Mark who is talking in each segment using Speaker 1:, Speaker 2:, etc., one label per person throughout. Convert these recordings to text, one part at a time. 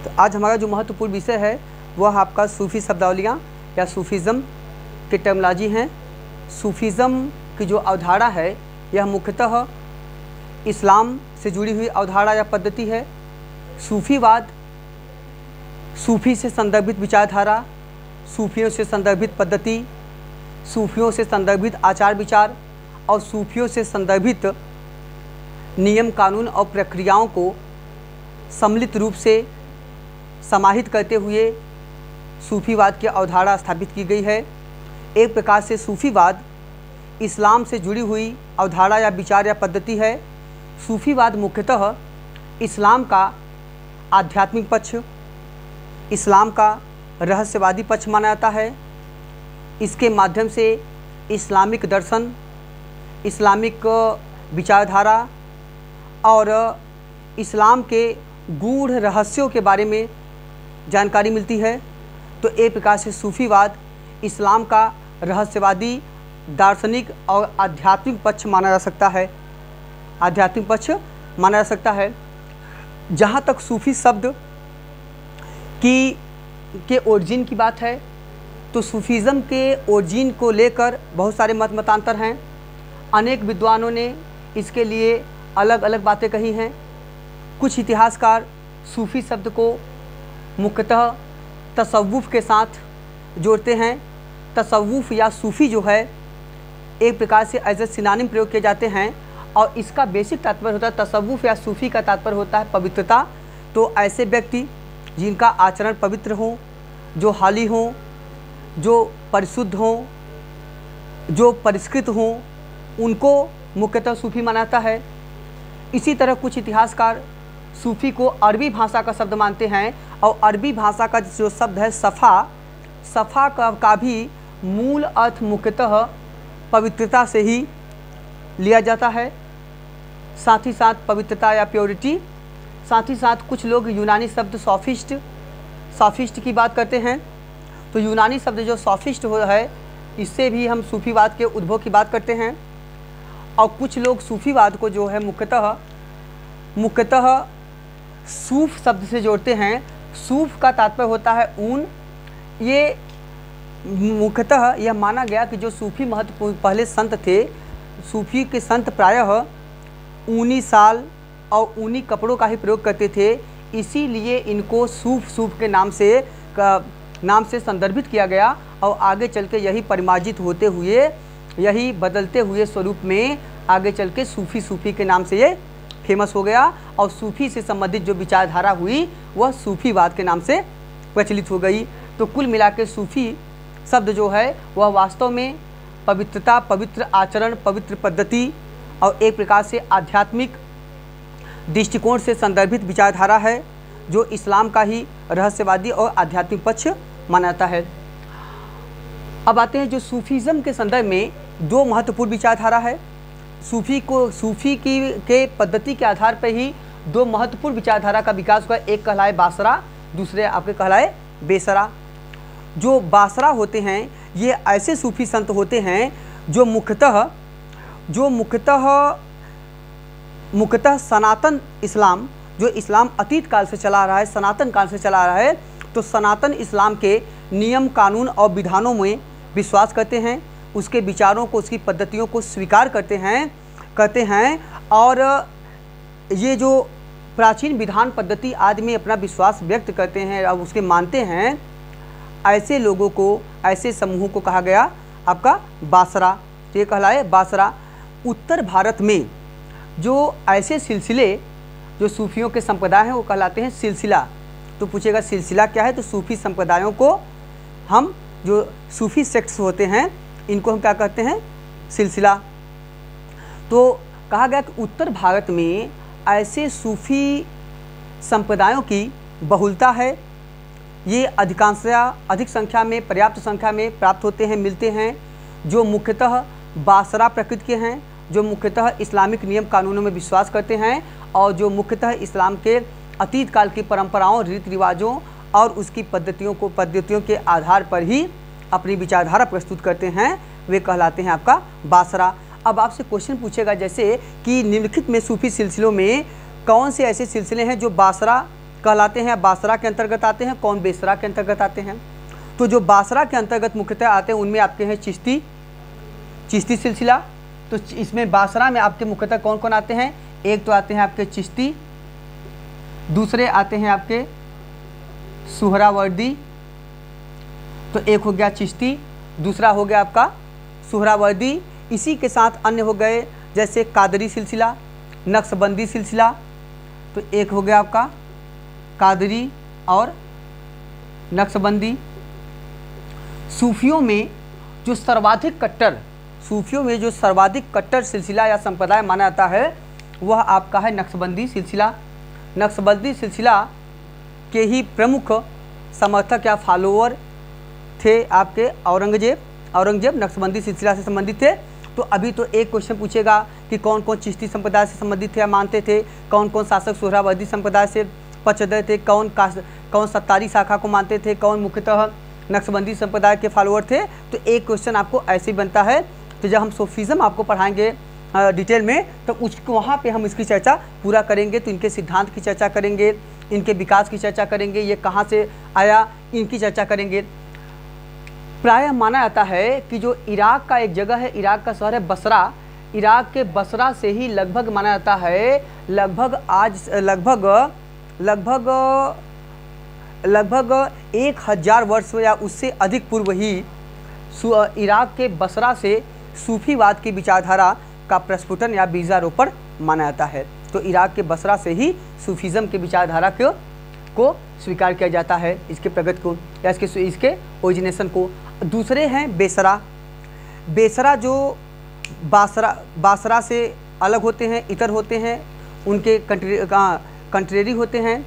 Speaker 1: तो आज हमारा जो महत्वपूर्ण विषय है वह आपका सूफ़ी शब्दावलियाँ या सूफीज़म की टर्मिनोलॉजी हैं। सूफीज़म की जो अवधारणा है यह मुख्यतः इस्लाम से जुड़ी हुई अवधारणा या पद्धति है। सूफीवाद सूफी से संदर्भित विचारधारा, सूफियों से संदर्भित पद्धति, सूफियों से संदर्भित आचार विचार और सूफियों से संदर्भित नियम कानून और प्रक्रियाओं को सम्मिलित रूप से समाहित करते हुए सूफीवाद की अवधारणा स्थापित की गई है। एक प्रकार से सूफीवाद इस्लाम से जुड़ी हुई अवधारणा या विचार या पद्धति है। सूफीवाद मुख्यतः इस्लाम का आध्यात्मिक पक्ष, इस्लाम का रहस्यवादी पक्ष माना जाता है। इसके माध्यम से इस्लामिक दर्शन, इस्लामिक विचारधारा और इस्लाम के गूढ़ रहस्यों के बारे में जानकारी मिलती है। तो एक प्रकार से सूफीवाद इस्लाम का रहस्यवादी, दार्शनिक और आध्यात्मिक पक्ष माना जा सकता है। आध्यात्मिक पक्ष माना जा सकता है। जहाँ तक सूफी शब्द के ओरिजिन की बात है तो सूफीज़म के ओरिजिन को लेकर बहुत सारे मतांतर हैं। अनेक विद्वानों ने इसके लिए अलग अलग बातें कही हैं। कुछ इतिहासकार सूफ़ी शब्द को मुख्यतः तसव्वुफ़ के साथ जोड़ते हैं। तसव्वुफ़ या सूफ़ी जो है एक प्रकार से एज ए सिनोनिम प्रयोग किए जाते हैं और इसका बेसिक तात्पर्य होता है, तसव्वुफ़ या सूफ़ी का तात्पर्य होता है पवित्रता। तो ऐसे व्यक्ति जिनका आचरण पवित्र हो, जो हाली हों, जो परिशुद्ध हों, जो परिष्कृत हों, उनको मुख्यतः सूफ़ी मानता है। इसी तरह कुछ इतिहासकार सूफ़ी को अरबी भाषा का शब्द मानते हैं और अरबी भाषा का जो शब्द है सफ़ा का भी मूल अर्थ मुख्यतः पवित्रता से ही लिया जाता है। साथ ही साथ पवित्रता या प्योरिटी। साथ ही साथ कुछ लोग यूनानी शब्द सॉफिस्ट की बात करते हैं। तो यूनानी शब्द जो सॉफिस्ट हो है, इससे भी हम सूफीवाद के उद्भव की बात करते हैं। और कुछ लोग सूफीवाद को जो है मुख्यतः सूफ शब्द से जोड़ते हैं। सूफ का तात्पर्य होता है ऊन। ये मुख्यतः यह माना गया कि जो सूफी महत्वपूर्ण पहले संत थे, सूफी के संत प्रायः ऊनी शाल और ऊनी कपड़ों का ही प्रयोग करते थे। इसीलिए इनको सूफ के नाम से संदर्भित किया गया और आगे चल के यही परिमार्जित होते हुए, यही बदलते हुए स्वरूप में आगे चल के सूफ़ी के नाम से ये फेमस हो गया। और सूफ़ी से संबंधित जो विचारधारा हुई वह सूफ़ीवाद के नाम से प्रचलित हो गई। तो कुल मिला के सूफ़ी शब्द जो है वह वास्तव में पवित्रता, पवित्र आचरण, पवित्र पद्धति और एक प्रकार से आध्यात्मिक दृष्टिकोण से संदर्भित विचारधारा है जो इस्लाम का ही रहस्यवादी और आध्यात्मिक पक्ष मानता है। अब आते हैं जो सूफीज़म के संदर्भ में दो महत्वपूर्ण विचारधारा है। सूफ़ी के पद्धति के आधार पर ही दो महत्वपूर्ण विचारधारा का विकास हुआ। एक कहलाए बासरा, दूसरे आपके कहलाए बेसरा। जो बासरा होते हैं ये ऐसे सूफ़ी संत होते हैं जो मुख्यतः सनातन इस्लाम, जो इस्लाम अतीत काल से चला रहा है, सनातन काल से चला रहा है, तो सनातन इस्लाम के नियम कानून और विधानों में विश्वास करते हैं, उसके विचारों को, उसकी पद्धतियों को स्वीकार करते हैं और ये जो प्राचीन विधान पद्धति आदि में अपना विश्वास व्यक्त करते हैं और उसके मानते हैं, ऐसे लोगों को, ऐसे समूहों को कहा गया आपका बासरा। तो ये कहलाए बासरा। उत्तर भारत में जो ऐसे सिलसिले जो सूफियों के संप्रदाय हैं वो कहलाते हैं सिलसिला। तो पूछेगा सिलसिला क्या है, तो सूफी संप्रदायों को हम, जो सूफी सेक्ट्स होते हैं इनको हम क्या कहते हैं, सिलसिला। तो कहा गया कि उत्तर भारत में ऐसे सूफी संप्रदायों की बहुलता है। ये अधिक संख्या में, पर्याप्त संख्या में प्राप्त होते हैं, मिलते हैं, जो मुख्यतः बासरा प्रकृति के हैं, जो मुख्यतः इस्लामिक नियम कानूनों में विश्वास करते हैं और जो मुख्यतः इस्लाम के अतीत काल की परंपराओं, रीति रिवाजों और उसकी पद्धतियों के आधार पर ही अपनी विचारधारा प्रस्तुत करते हैं, वे कहलाते हैं आपका बासरा। अब आपसे क्वेश्चन पूछेगा जैसे कि निम्नलिखित में सूफी सिलसिलों में कौन से ऐसे सिलसिले हैं जो बासरा कहलाते हैं, बासरा के अंतर्गत आते हैं, कौन बेसरा के अंतर्गत आते हैं। तो जो बासरा के अंतर्गत मुख्यतः आते हैं उनमें आपके हैं चिश्ती सिलसिला। तो इसमें बासरा में आपके मुख्यतः कौन कौन आते हैं, एक तो आते हैं आपके चिश्ती, दूसरे आते हैं आपके सुहरावर्दी। तो एक हो गया चिश्ती, दूसरा हो गया आपका सुहरावर्दी। इसी के साथ अन्य हो गए जैसे कादरी सिलसिला, नक्शबंदी सिलसिला। तो एक हो गया आपका कादरी और नक्शबंदी। सूफियों में जो सर्वाधिक कट्टर सिलसिला या संप्रदाय माना जाता है वह आपका है नक्शबंदी सिलसिला। नक्शबंदी सिलसिला के ही प्रमुख समर्थक या फॉलोअर थे आपके औरंगजेब नक्शबंदी सिलसिला से संबंधित थे। तो अभी तो एक क्वेश्चन पूछेगा कि कौन कौन चिश्ती संप्रदाय से संबंधित थे या मानते थे, कौन कौन शासक सोहरावर्दी संप्रदाय से पक्षधर थे, कौन सत्तारी शाखा को मानते थे, कौन मुख्यतः नक्शबंदी संप्रदाय के फॉलोअर थे। तो एक क्वेश्चन आपको ऐसे ही बनता है। तो जब हम सूफीज़म आपको पढ़ाएंगे डिटेल में तो वहाँ पे हम इसकी चर्चा पूरा करेंगे। तो इनके सिद्धांत की चर्चा करेंगे, इनके विकास की चर्चा करेंगे, ये कहाँ से आया इनकी चर्चा करेंगे। प्रायः माना जाता है कि जो इराक का एक जगह है, इराक का शहर है बसरा, इराक के बसरा से ही लगभग माना जाता है लगभग 1000 वर्ष या उससे अधिक पूर्व ही इराक के बसरा से सूफीवाद की विचारधारा का प्रस्फुटन या बीजारोपण माना जाता है। तो इराक के बसरा से ही सूफीज़म के विचारधारा को स्वीकार किया जाता है, इसके प्रगति को या इसके ओरिजिनेशन को। दूसरे हैं बेसरा जो बासरा से अलग होते हैं, इतर होते हैं, उनके कंट्रेरी होते हैं।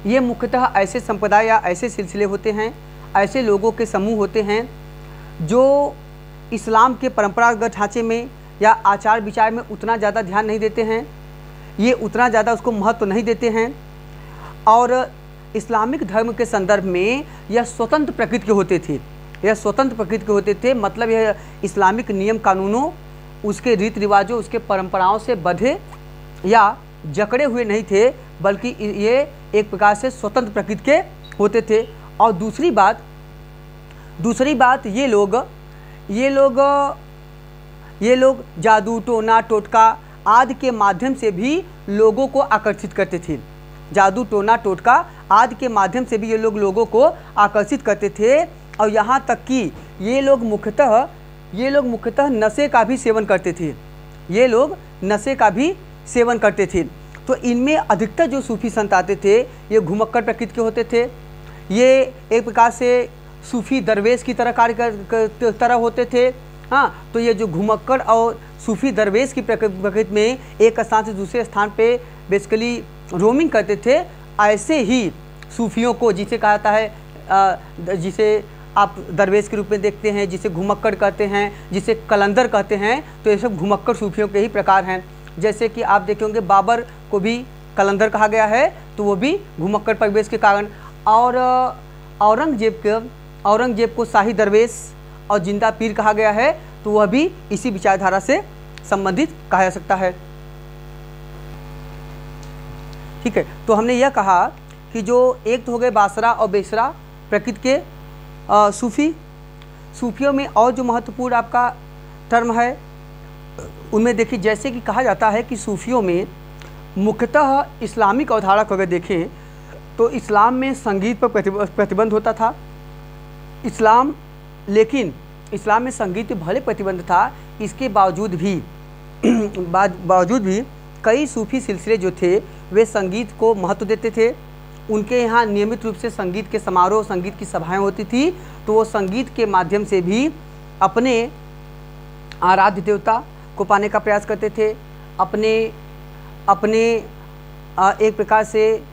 Speaker 1: ये मुख्यतः ऐसे संप्रदाय या ऐसे सिलसिले होते हैं, ऐसे लोगों के समूह होते हैं जो इस्लाम के परंपरागत ढांचे में या आचार विचार में उतना ज़्यादा ध्यान नहीं देते हैं, ये उतना ज़्यादा उसको महत्व नहीं देते हैं और इस्लामिक धर्म के संदर्भ में यह स्वतंत्र प्रकृति के होते थे। मतलब यह इस्लामिक नियम कानूनों, उसके रीति रिवाजों, उसके परंपराओं से बंधे या जकड़े हुए नहीं थे, बल्कि ये एक प्रकार से स्वतंत्र प्रकृति के होते थे। और दूसरी बात ये लोग जादू, टोना, टोटका आदि के माध्यम से भी लोगों को आकर्षित करते थे। जादू, टोना, टोटका आदि के माध्यम से भी ये लोग लोगों को आकर्षित करते थे। और यहाँ तक कि ये लोग मुख्यतः नशे का भी सेवन करते थे। तो इनमें अधिकतर जो सूफी संत आते थे ये घुमक्कड़ प्रकृति के होते थे। ये एक प्रकार से सूफी दरवेश की तरह होते थे। हाँ, तो ये जो घुमक्कड़ और सूफी दरवेश की प्रकृति में एक स्थान से दूसरे स्थान पे बेसिकली रोमिंग करते थे, ऐसे ही सूफियों को जिसे कहा जाता है, जिसे आप दरवेश के रूप में देखते हैं, जिसे घुमक्कड़ कहते हैं, जिसे कलंदर कहते हैं, तो ये सब घुमक्कड़ सूफियों के ही प्रकार हैं। जैसे कि आप देखेंगे बाबर को भी कलंदर कहा गया है, तो वो भी घुमक्कड़ परिवेश के कारण। और औरंगजेब को शाही दरवेश और जिंदा पीर कहा गया है, तो वह भी इसी विचारधारा से संबंधित कहा जा सकता है। ठीक है, तो हमने यह कहा कि जो एक तो हो गए बासरा और बेसरा प्रकृति के सूफियों में और जो महत्वपूर्ण आपका टर्म है उनमें देखिए, जैसे कि कहा जाता है कि सूफियों में मुख्यतः इस्लामिक अवधारणा को अगर देखें तो इस्लाम में संगीत पर प्रतिबंध होता था। लेकिन इस्लाम में संगीत पर भले प्रतिबंध था, इसके बावजूद भी कई सूफी सिलसिले जो थे वे संगीत को महत्व देते थे। उनके यहाँ नियमित रूप से संगीत के समारोह, संगीत की सभाएं होती थी, तो वो संगीत के माध्यम से भी अपने आराध्य देवता को पाने का प्रयास करते थे। अपने एक प्रकार से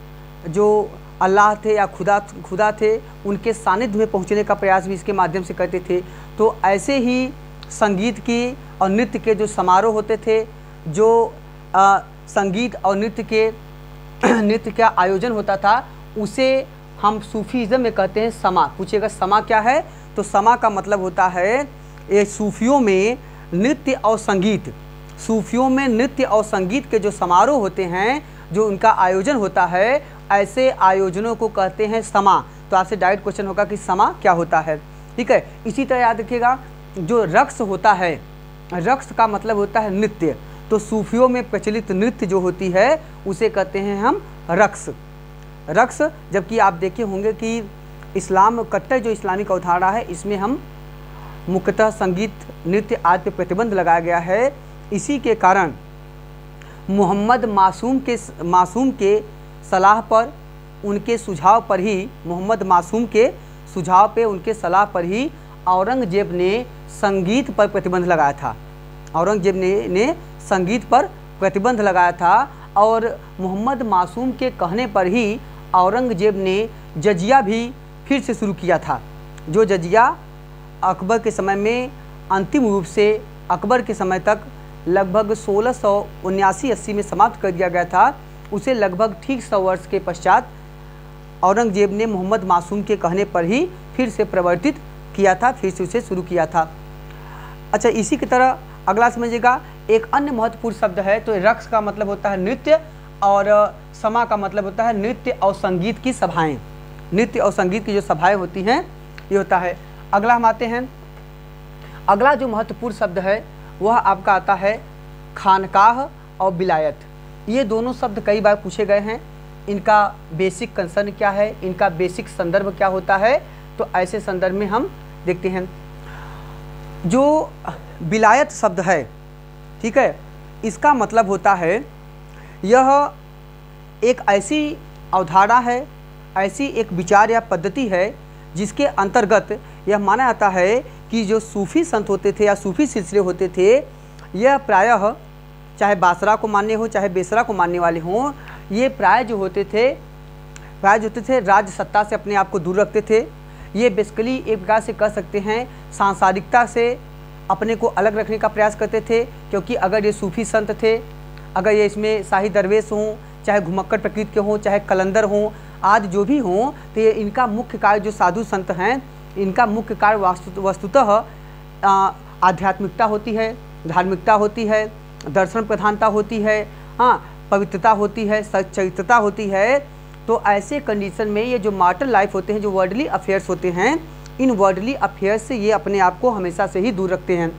Speaker 1: जो अल्लाह थे या खुदा थे, उनके सानिध्य में पहुँचने का प्रयास भी इसके माध्यम से करते थे। तो ऐसे ही संगीत की और नृत्य के जो समारोह होते थे, जो संगीत और नृत्य का आयोजन होता था, उसे हम सूफीज़म में कहते हैं समा। पूछिएगा समा क्या है, तो समा का मतलब होता है ये सूफियों में नृत्य और संगीत के जो समारोह होते हैं, जो उनका आयोजन होता है, ऐसे आयोजनों को कहते हैं समा। तो आपसे डायरेक्ट क्वेश्चन होगा कि समा क्या होता है, ठीक है। इसी तरह याद रखिएगा, जो रक्स होता है, रक्स का मतलब होता है नृत्य। तो सूफियों में प्रचलित नृत्य जो होती है उसे कहते हैं हम रक्स, रक्स। जबकि आप देखे होंगे कि इस्लाम कट्टर जो इस्लामिक अवधारणा है, इसमें हम मुख्यतः संगीत नृत्य आदि पे प्रतिबंध लगाया गया है। इसी के कारण मोहम्मद मासूम के सलाह पर, उनके सुझाव पर ही, मोहम्मद मासूम के सुझाव पे, उनके सलाह पर ही औरंगजेब ने संगीत पर प्रतिबंध लगाया था। औरंगजेब ने संगीत पर प्रतिबंध लगाया था और मोहम्मद मासूम के कहने पर ही औरंगजेब ने जजिया भी फिर से शुरू किया था। जो जजिया अकबर के समय में अंतिम रूप से अकबर के समय तक लगभग 1679-80 में समाप्त कर दिया गया था, उसे लगभग ठीक 100 वर्ष के पश्चात औरंगजेब ने मोहम्मद मासूम के कहने पर ही फिर से प्रवर्तित किया था, फिर से उसे शुरू किया था। अच्छा, इसी की तरह अगला समझिएगा, एक अन्य महत्वपूर्ण शब्द है। तो रक्स का मतलब होता है नृत्य और समा का मतलब होता है नृत्य और संगीत की सभाएं। नृत्य और संगीत की जो सभाएं होती हैं ये होता है। अगला हम आते हैं, अगला जो महत्वपूर्ण शब्द है वह आपका आता है खानकाह और विलायत। ये दोनों शब्द कई बार पूछे गए हैं। इनका बेसिक कंसर्न क्या है, इनका बेसिक संदर्भ क्या होता है, तो ऐसे संदर्भ में हम देखते हैं। जो विलायत शब्द है, ठीक है, इसका मतलब होता है यह एक ऐसी अवधारणा है, ऐसी एक विचार या पद्धति है जिसके अंतर्गत यह माना जाता है कि जो सूफ़ी संत होते थे या सूफ़ी सिलसिले होते थे, यह प्रायः चाहे बासरा को मानने हो चाहे बेसरा को मानने वाले हों, ये प्राय जो होते थे राज सत्ता से अपने आप को दूर रखते थे। ये बेसिकली एक प्रकार से कह सकते हैं सांसारिकता से अपने को अलग रखने का प्रयास करते थे। क्योंकि अगर ये सूफ़ी संत थे, अगर ये इसमें शाही दरवेश हों, चाहे घुमक्कड़ प्रकृति के हों, चाहे कलंदर हों, आदि जो भी हों, तो ये इनका मुख्य कार्य, जो साधु संत हैं, इनका मुख्य कार्य वस्तुतः आध्यात्मिकता होती है, धार्मिकता होती है, दर्शन प्रधानता होती है, हाँ, पवित्रता होती है, सच्चरित्रता होती है। तो ऐसे कंडीशन में ये जो मार्टल लाइफ होते हैं, जो वर्ल्डली अफेयर्स होते हैं, इन वर्ल्डली अफेयर्स से ये अपने आप को हमेशा से ही दूर रखते हैं।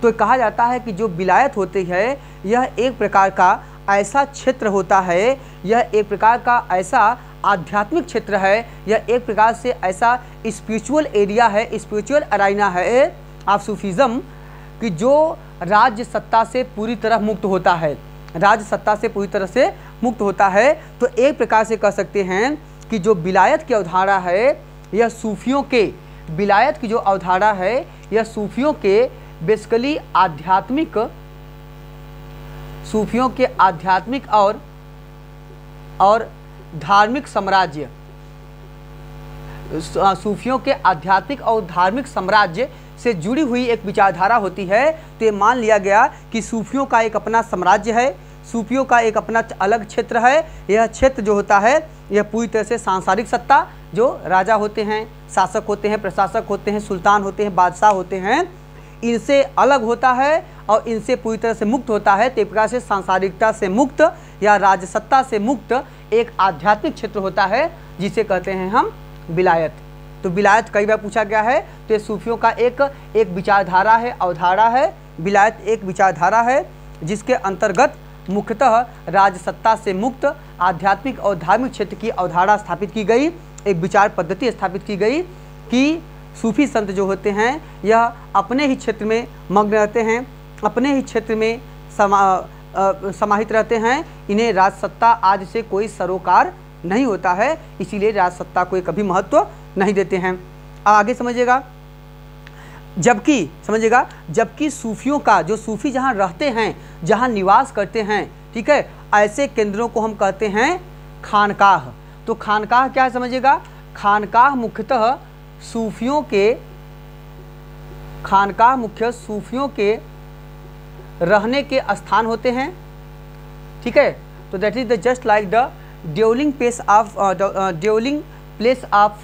Speaker 1: तो कहा जाता है कि जो विलायत होती है, यह एक प्रकार का ऐसा क्षेत्र होता है, यह एक प्रकार का ऐसा आध्यात्मिक क्षेत्र है, यह एक प्रकार से ऐसा स्पिरिचुअल एरिया है, स्पिरिचुअल अराइना है ऑफ सूफीज़म, कि जो राज्य सत्ता से पूरी तरह मुक्त होता है, राज्य सत्ता से पूरी तरह से मुक्त होता है। तो एक प्रकार से कह सकते हैं कि जो विलायत की अवधारणा है, यह सूफियों के, विलायत की जो अवधारणा है, यह सूफियों के बेसिकली आध्यात्मिक, सूफियों के आध्यात्मिक और धार्मिक साम्राज्य, सूफियों के आध्यात्मिक और धार्मिक साम्राज्य से जुड़ी हुई एक विचारधारा होती है। तो ये मान लिया गया कि सूफियों का एक अपना साम्राज्य है, सूफियों का एक अपना अलग क्षेत्र है। यह क्षेत्र जो होता है, यह पूरी तरह से सांसारिक सत्ता, जो राजा होते हैं, शासक होते हैं, प्रशासक होते हैं, सुल्तान होते हैं, बादशाह होते हैं, इनसे अलग होता है और इनसे पूरी तरह से मुक्त होता है। तो एक प्रकार से सांसारिकता से मुक्त या राजसत्ता से मुक्त एक आध्यात्मिक क्षेत्र होता है, जिसे कहते हैं हम विलायत। तो विलायत कई बार पूछा गया है। तो ये सूफियों का एक विचारधारा है, अवधारणा है। विलायत एक विचारधारा है जिसके अंतर्गत मुख्यतः राजसत्ता से मुक्त आध्यात्मिक और धार्मिक क्षेत्र की अवधारणा स्थापित की गई, एक विचार पद्धति स्थापित की गई कि सूफी संत जो होते हैं, यह अपने ही क्षेत्र में मग्न रहते हैं, अपने ही क्षेत्र में समाहित रहते हैं। इन्हें राजसत्ता आदि से कोई सरोकार नहीं होता है, इसीलिए राजसत्ता को कभी महत्व नहीं देते हैं। आगे समझिएगा, जबकि सूफियों का, जो सूफी जहाँ रहते हैं, जहाँ निवास करते हैं, ठीक है, ऐसे केंद्रों को हम कहते हैं खानकाह। तो खानकाह क्या है समझिएगा, खानकाह मुख्यतः सूफियों के रहने के स्थान होते हैं, ठीक है। तो that is the just like the dwelling place of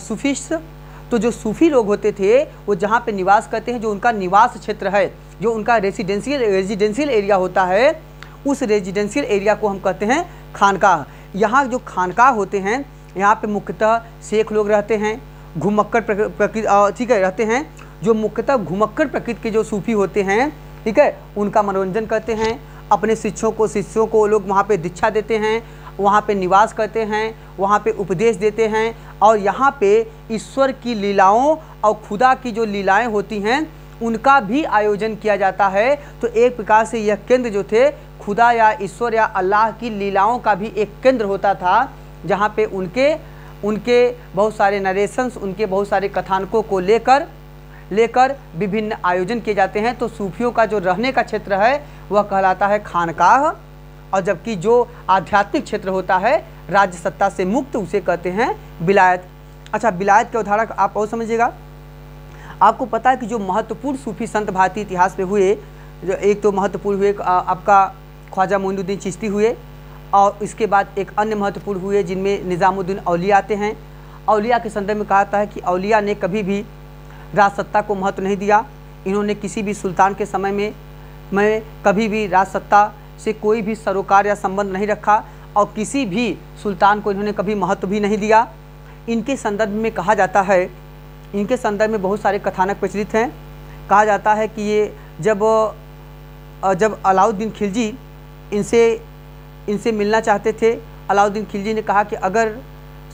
Speaker 1: Sufis. तो जो सूफी लोग होते थे, वो जहाँ पे निवास करते हैं, जो उनका निवास क्षेत्र है, जो उनका रेजिडेंशियल एरिया होता है, उस रेजिडेंशियल एरिया को हम कहते हैं खानकाह। यहाँ जो खानकाह होते हैं, यहाँ पे मुख्यतः शेख लोग रहते हैं, घुमक्कड़ प्रकृति, ठीक है, रहते हैं, जो मुख्यतः घुमक्कड़ प्रकृति के जो सूफी होते हैं, ठीक है, उनका मनोरंजन करते हैं। अपने शिष्यों को लोग वहाँ पे दीक्षा देते हैं, वहाँ पे निवास करते हैं, वहाँ पे उपदेश देते हैं, और यहाँ पे ईश्वर की लीलाओं और खुदा की जो लीलाएं होती हैं उनका भी आयोजन किया जाता है। तो एक प्रकार से यह केंद्र जो थे खुदा या ईश्वर या अल्लाह की लीलाओं का भी एक केंद्र होता था, जहाँ पे उनके बहुत सारे नरेशंस, उनके बहुत सारे कथानकों को लेकर विभिन्न आयोजन किए जाते हैं। तो सूफियों का जो रहने का क्षेत्र है वह कहलाता है खानकाह, और जबकि जो आध्यात्मिक क्षेत्र होता है राज्य सत्ता से मुक्त, उसे कहते हैं विलायत। अच्छा, विलायत के उदाहरण आप और समझिएगा। आपको पता है कि जो महत्वपूर्ण सूफी संत भारतीय इतिहास में हुए, जो एक तो महत्वपूर्ण हुए आपका ख्वाजा मोइनुद्दीन चिश्ती हुए, और इसके बाद एक अन्य महत्वपूर्ण हुए जिनमें निज़ामुद्दीन औलिया आते हैं। औलिया के संदर्भ में कहा था कि औलिया ने कभी भी राजसत्ता को महत्व नहीं दिया। इन्होंने किसी भी सुल्तान के समय में कभी भी राजसत्ता से कोई भी सरोकार या संबंध नहीं रखा, और किसी भी सुल्तान को इन्होंने कभी महत्व भी नहीं दिया। इनके संदर्भ में कहा जाता है, इनके संदर्भ में बहुत सारे कथानक प्रचलित हैं। कहा जाता है कि ये जब अलाउद्दीन खिलजी इनसे मिलना चाहते थे, अलाउद्दीन खिलजी ने कहा कि अगर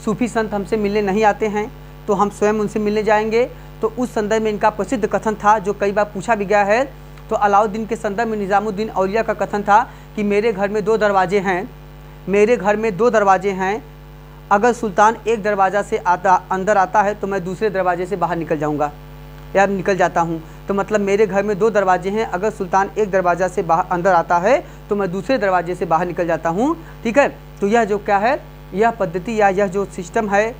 Speaker 1: सूफी संत हमसे मिलने नहीं आते हैं तो हम स्वयं उनसे मिलने जाएंगे। तो उस संदर्भ में इनका प्रसिद्ध कथन था, जो कई बार पूछा भी गया है। तो अलाउद्दीन के संदर्भ में निज़ामुद्दीन औलिया का कथन था कि मेरे घर में 2 दरवाजे हैं, मेरे घर में 2 दरवाजे हैं, अगर सुल्तान एक दरवाज़ा से अंदर आता है तो मैं दूसरे दरवाजे से बाहर निकल जाऊंगा या निकल जाता हूं। तो मतलब मेरे घर में 2 दरवाजे हैं, अगर सुल्तान एक दरवाज़ा से अंदर आता है तो मैं दूसरे दरवाजे से बाहर निकल जाता हूं, ठीक है। तो यह जो क्या है, यह पद्धति या यह जो सिस्टम है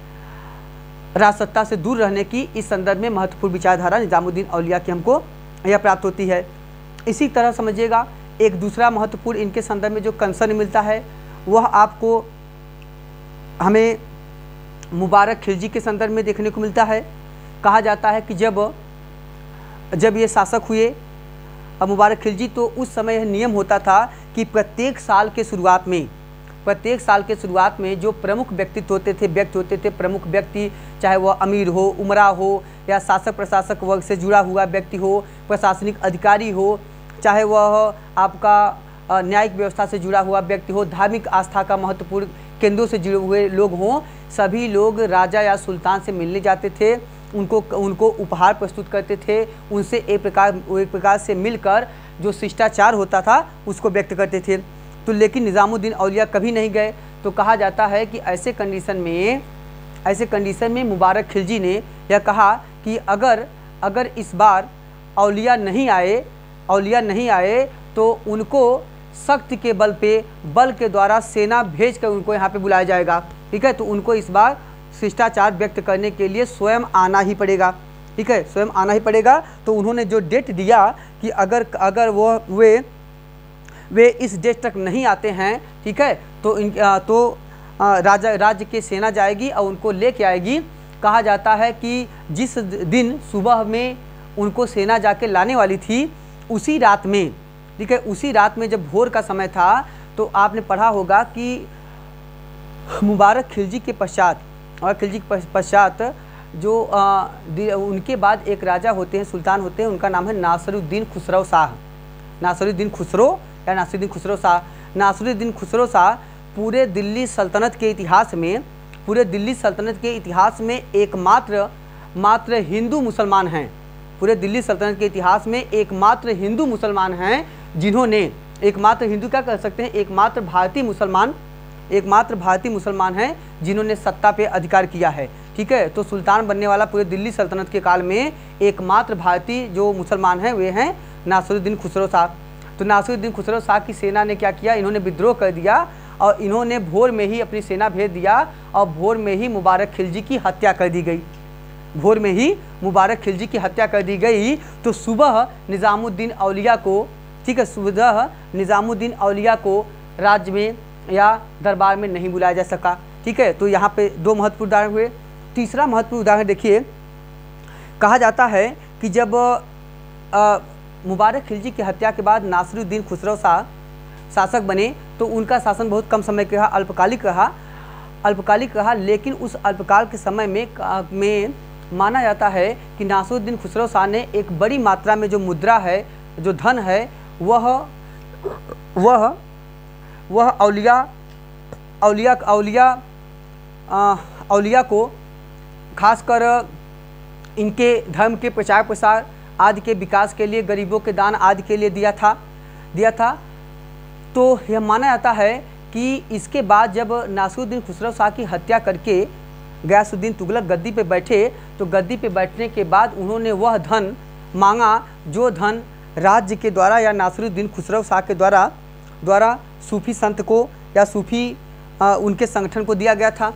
Speaker 1: राजसत्ता से दूर रहने की, इस संदर्भ में महत्वपूर्ण विचारधारा निज़ामुद्दीन औलिया की हमको यह प्राप्त होती है। इसी तरह समझिएगा, एक दूसरा महत्वपूर्ण इनके संदर्भ में जो कंसर्न मिलता है वह आपको हमें मुबारक खिलजी के संदर्भ में देखने को मिलता है। कहा जाता है कि जब ये शासक हुए मुबारक खिलजी, तो उस समय यह नियम होता था कि प्रत्येक साल के शुरुआत में जो प्रमुख व्यक्तित्व होते थे, प्रमुख व्यक्ति, चाहे वह अमीर हो, उमरा हो, या शासक प्रशासक वर्ग से जुड़ा हुआ व्यक्ति हो, प्रशासनिक अधिकारी हो, चाहे वह आपका न्यायिक व्यवस्था से जुड़ा हुआ व्यक्ति हो, धार्मिक आस्था का महत्वपूर्ण केंद्रों से जुड़े हुए लोग हों, सभी लोग राजा या सुल्तान से मिलने जाते थे, उनको उपहार प्रस्तुत करते थे, उनसे एक प्रकार से मिलकर जो शिष्टाचार होता था उसको व्यक्त करते थे। तो लेकिन निज़ामुद्दीन औलिया कभी नहीं गए। तो कहा जाता है कि ऐसे कंडीशन में मुबारक खिलजी ने यह कहा कि अगर इस बार औलिया नहीं आए तो उनको शक्ति के बल के द्वारा सेना भेजकर उनको यहाँ पे बुलाया जाएगा, ठीक है। तो उनको इस बार शिष्टाचार व्यक्त करने के लिए स्वयं आना ही पड़ेगा, ठीक है, स्वयं आना ही पड़ेगा। तो उन्होंने जो डेट दिया कि अगर वे इस डेट तक नहीं आते हैं, ठीक है, तो राज्य की सेना जाएगी और उनको लेके आएगी। कहा जाता है कि जिस दिन सुबह में उनको सेना जाके लाने वाली थी, उसी रात में, ठीक है, उसी रात में जब भोर का समय था, तो आपने पढ़ा होगा कि मुबारक खिलजी के पश्चात जो उनके बाद एक राजा होते हैं, सुल्तान होते हैं, उनका नाम है नासिरुद्दीन खुसरो शाह। नासिरुद्दीन खुसरो शाह पूरे दिल्ली सल्तनत के इतिहास में एकमात्र हिंदू मुसलमान हैं। पूरे दिल्ली सल्तनत के इतिहास में एकमात्र हिंदू मुसलमान हैं जिन्होंने, एकमात्र हिंदू क्या कह सकते हैं, एकमात्र भारतीय मुसलमान हैं जिन्होंने सत्ता पे अधिकार किया है, ठीक है। तो सुल्तान बनने वाला पूरे दिल्ली सल्तनत के काल में एकमात्र भारतीय जो मुसलमान हैं वे हैं नासिरुद्दीन खुसरो शाह। तो नासिरुद्दीन खुसरो शाह की सेना ने क्या किया, इन्होंने विद्रोह कर दिया और इन्होंने भोर में ही अपनी सेना भेज दिया और भोर में ही मुबारक खिलजी की हत्या कर दी गई। तो सुबह निज़ामुद्दीन औलिया को, ठीक है, निज़ामुद्दीन औलिया को राज्य में या दरबार में नहीं बुलाया जा सका, ठीक है। तो यहाँ पे 2 महत्वपूर्ण उदाहरण हुए। तीसरा महत्वपूर्ण उदाहरण देखिए, कहा जाता है कि जब मुबारक खिलजी की हत्या के बाद नासिरुद्दीन खुसरो शाह शासक बने, तो उनका शासन बहुत कम समय का अल्पकालिक रहा। लेकिन उस अल्पकाल के समय में माना जाता है कि नासिरुद्दीन खुसरो शाह ने एक बड़ी मात्रा में जो मुद्रा है, जो धन है, वह औलिया को खासकर इनके धर्म के प्रचार प्रसार आदि के विकास के लिए, गरीबों के दान आदि के लिए दिया था। तो यह माना जाता है कि इसके बाद जब नासिरुद्दीन खुसरो शाह की हत्या करके गयासुद्दीन तुगलक गद्दी पे बैठे, तो गद्दी पे बैठने के बाद उन्होंने वह धन मांगा जो धन राज्य के द्वारा या नासिरुद्दीन खुसरो शाह के द्वारा सूफी संत को या सूफी उनके संगठन को दिया गया था।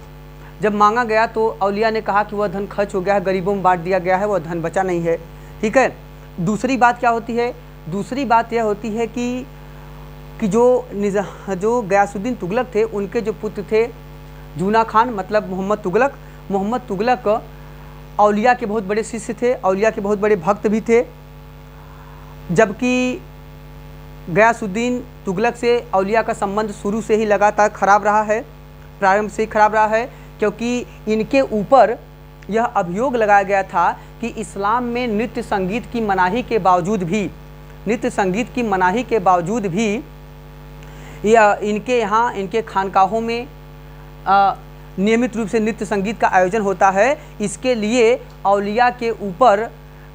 Speaker 1: जब मांगा गया तो औलिया ने कहा कि वह धन खर्च हो गया है, गरीबों में बांट दिया गया है, वह धन बचा नहीं है। ठीक है। दूसरी बात क्या होती है? दूसरी बात यह होती है कि जो गयासुद्दीन तुगलक थे, उनके जो पुत्र थे जूना खान मतलब मोहम्मद तुगलक औलिया के बहुत बड़े शिष्य थे, औलिया के बहुत बड़े भक्त भी थे। जबकि गयासुद्दीन तुगलक से औलिया का संबंध शुरू से ही लगातार खराब रहा है, प्रारंभ से ही खराब रहा है, क्योंकि इनके ऊपर यह अभियोग लगाया गया था कि इस्लाम में नृत्य संगीत की मनाही के बावजूद भी या इनके खानकाहों में नियमित रूप से नृत्य संगीत का आयोजन होता है। इसके लिए औलिया के ऊपर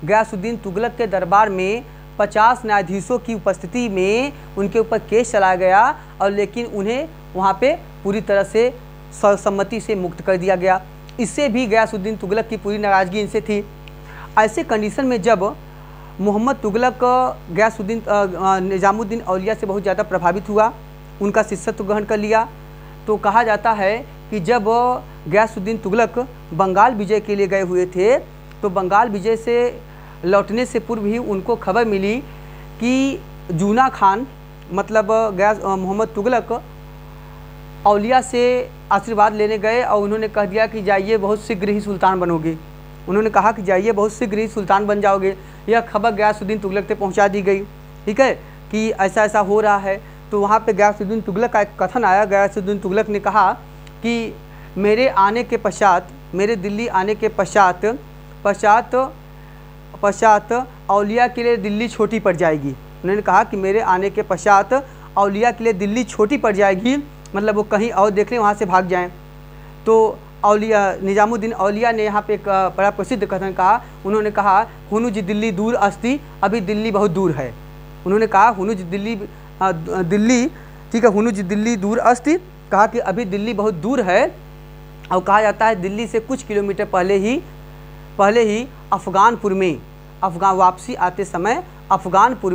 Speaker 1: गयासुद्दीन तुगलक के दरबार में 50 न्यायाधीशों की उपस्थिति में उनके ऊपर केस चलाया गया, और लेकिन उन्हें वहाँ पे पूरी तरह से सर्वसम्मति से मुक्त कर दिया गया। इससे भी गयासुद्दीन तुगलक की पूरी नाराज़गी इनसे थी। ऐसे कंडीशन में जब मोहम्मद तुगलक निज़ामुद्दीन औलिया से बहुत ज़्यादा प्रभावित हुआ, उनका शिष्यत्व ग्रहण कर लिया, तो कहा जाता है कि जब गयासुद्दीन तुगलक बंगाल विजय के लिए गए हुए थे, तो बंगाल विजय से लौटने से पूर्व ही उनको खबर मिली कि जूना खान मतलब मोहम्मद तुगलक औलिया से आशीर्वाद लेने गए और उन्होंने कह दिया कि जाइए बहुत शीघ्र ही सुल्तान बनोगे। उन्होंने कहा कि जाइए बहुत शीघ्र ही सुल्तान बन जाओगे। यह खबर गयासुद्दीन तुगलक तक पहुंचा दी गई। ठीक है, कि ऐसा ऐसा हो रहा है। तो वहाँ पे गयासुद्दीन तुगलक का एक कथन आया। गयासुद्दीन तुगलक ने कहा कि मेरे दिल्ली आने के पश्चात औलिया के लिए दिल्ली छोटी पड़ जाएगी। उन्होंने कहा कि मेरे आने के पश्चात औलिया के लिए दिल्ली छोटी पड़ जाएगी, मतलब वो कहीं और देख लें, वहाँ से भाग जाएं। तो निज़ामुद्दीन औलिया ने यहाँ पे एक बड़ा प्रसिद्ध कथन कहा। उन्होंने कहा हुनुज दिल्ली दूर अस्ति, अभी दिल्ली बहुत दूर है। उन्होंने कहा हुनुज दिल्ली ठीक है, हुनुज दिल्ली दूर अस्ति, कहा कि अभी दिल्ली बहुत दूर है। और कहा जाता है दिल्ली से कुछ किलोमीटर पहले ही वापसी आते समय अफ़गानपुर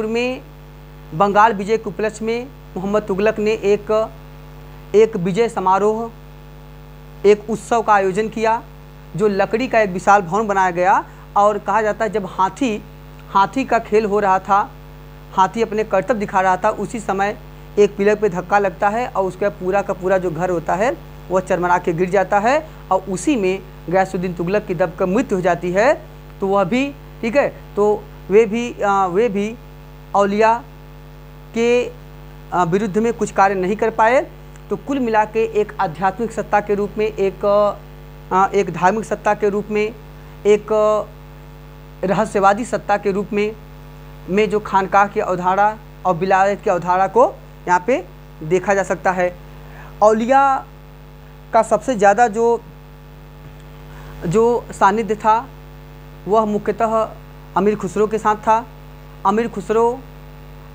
Speaker 1: में बंगाल विजय के उपलक्ष्य में मोहम्मद तुगलक ने एक विजय समारोह, एक उत्सव का आयोजन किया, जो लकड़ी का एक विशाल भवन बनाया गया। और कहा जाता है जब हाथी का खेल हो रहा था, हाथी अपने करतब दिखा रहा था, उसी समय एक पिलर पे धक्का लगता है और उसका पूरा का पूरा जो घर होता है वह चरमरा के गिर जाता है, और उसी में गयासुद्दीन तुगलक की दबकर मृत्यु हो जाती है। तो वह भी ठीक है, तो वे भी औलिया के विरुद्ध में कुछ कार्य नहीं कर पाए। तो कुल मिला के एक आध्यात्मिक सत्ता के रूप में, एक धार्मिक सत्ता के रूप में, एक रहस्यवादी सत्ता के रूप में जो खानकाह की अवधारणा और विलायत की अवधारणा को यहाँ पे देखा जा सकता है। औलिया का सबसे ज़्यादा जो सानिध्य था वह मुख्यतः अमीर खुसरो के साथ था। अमीर खुसरो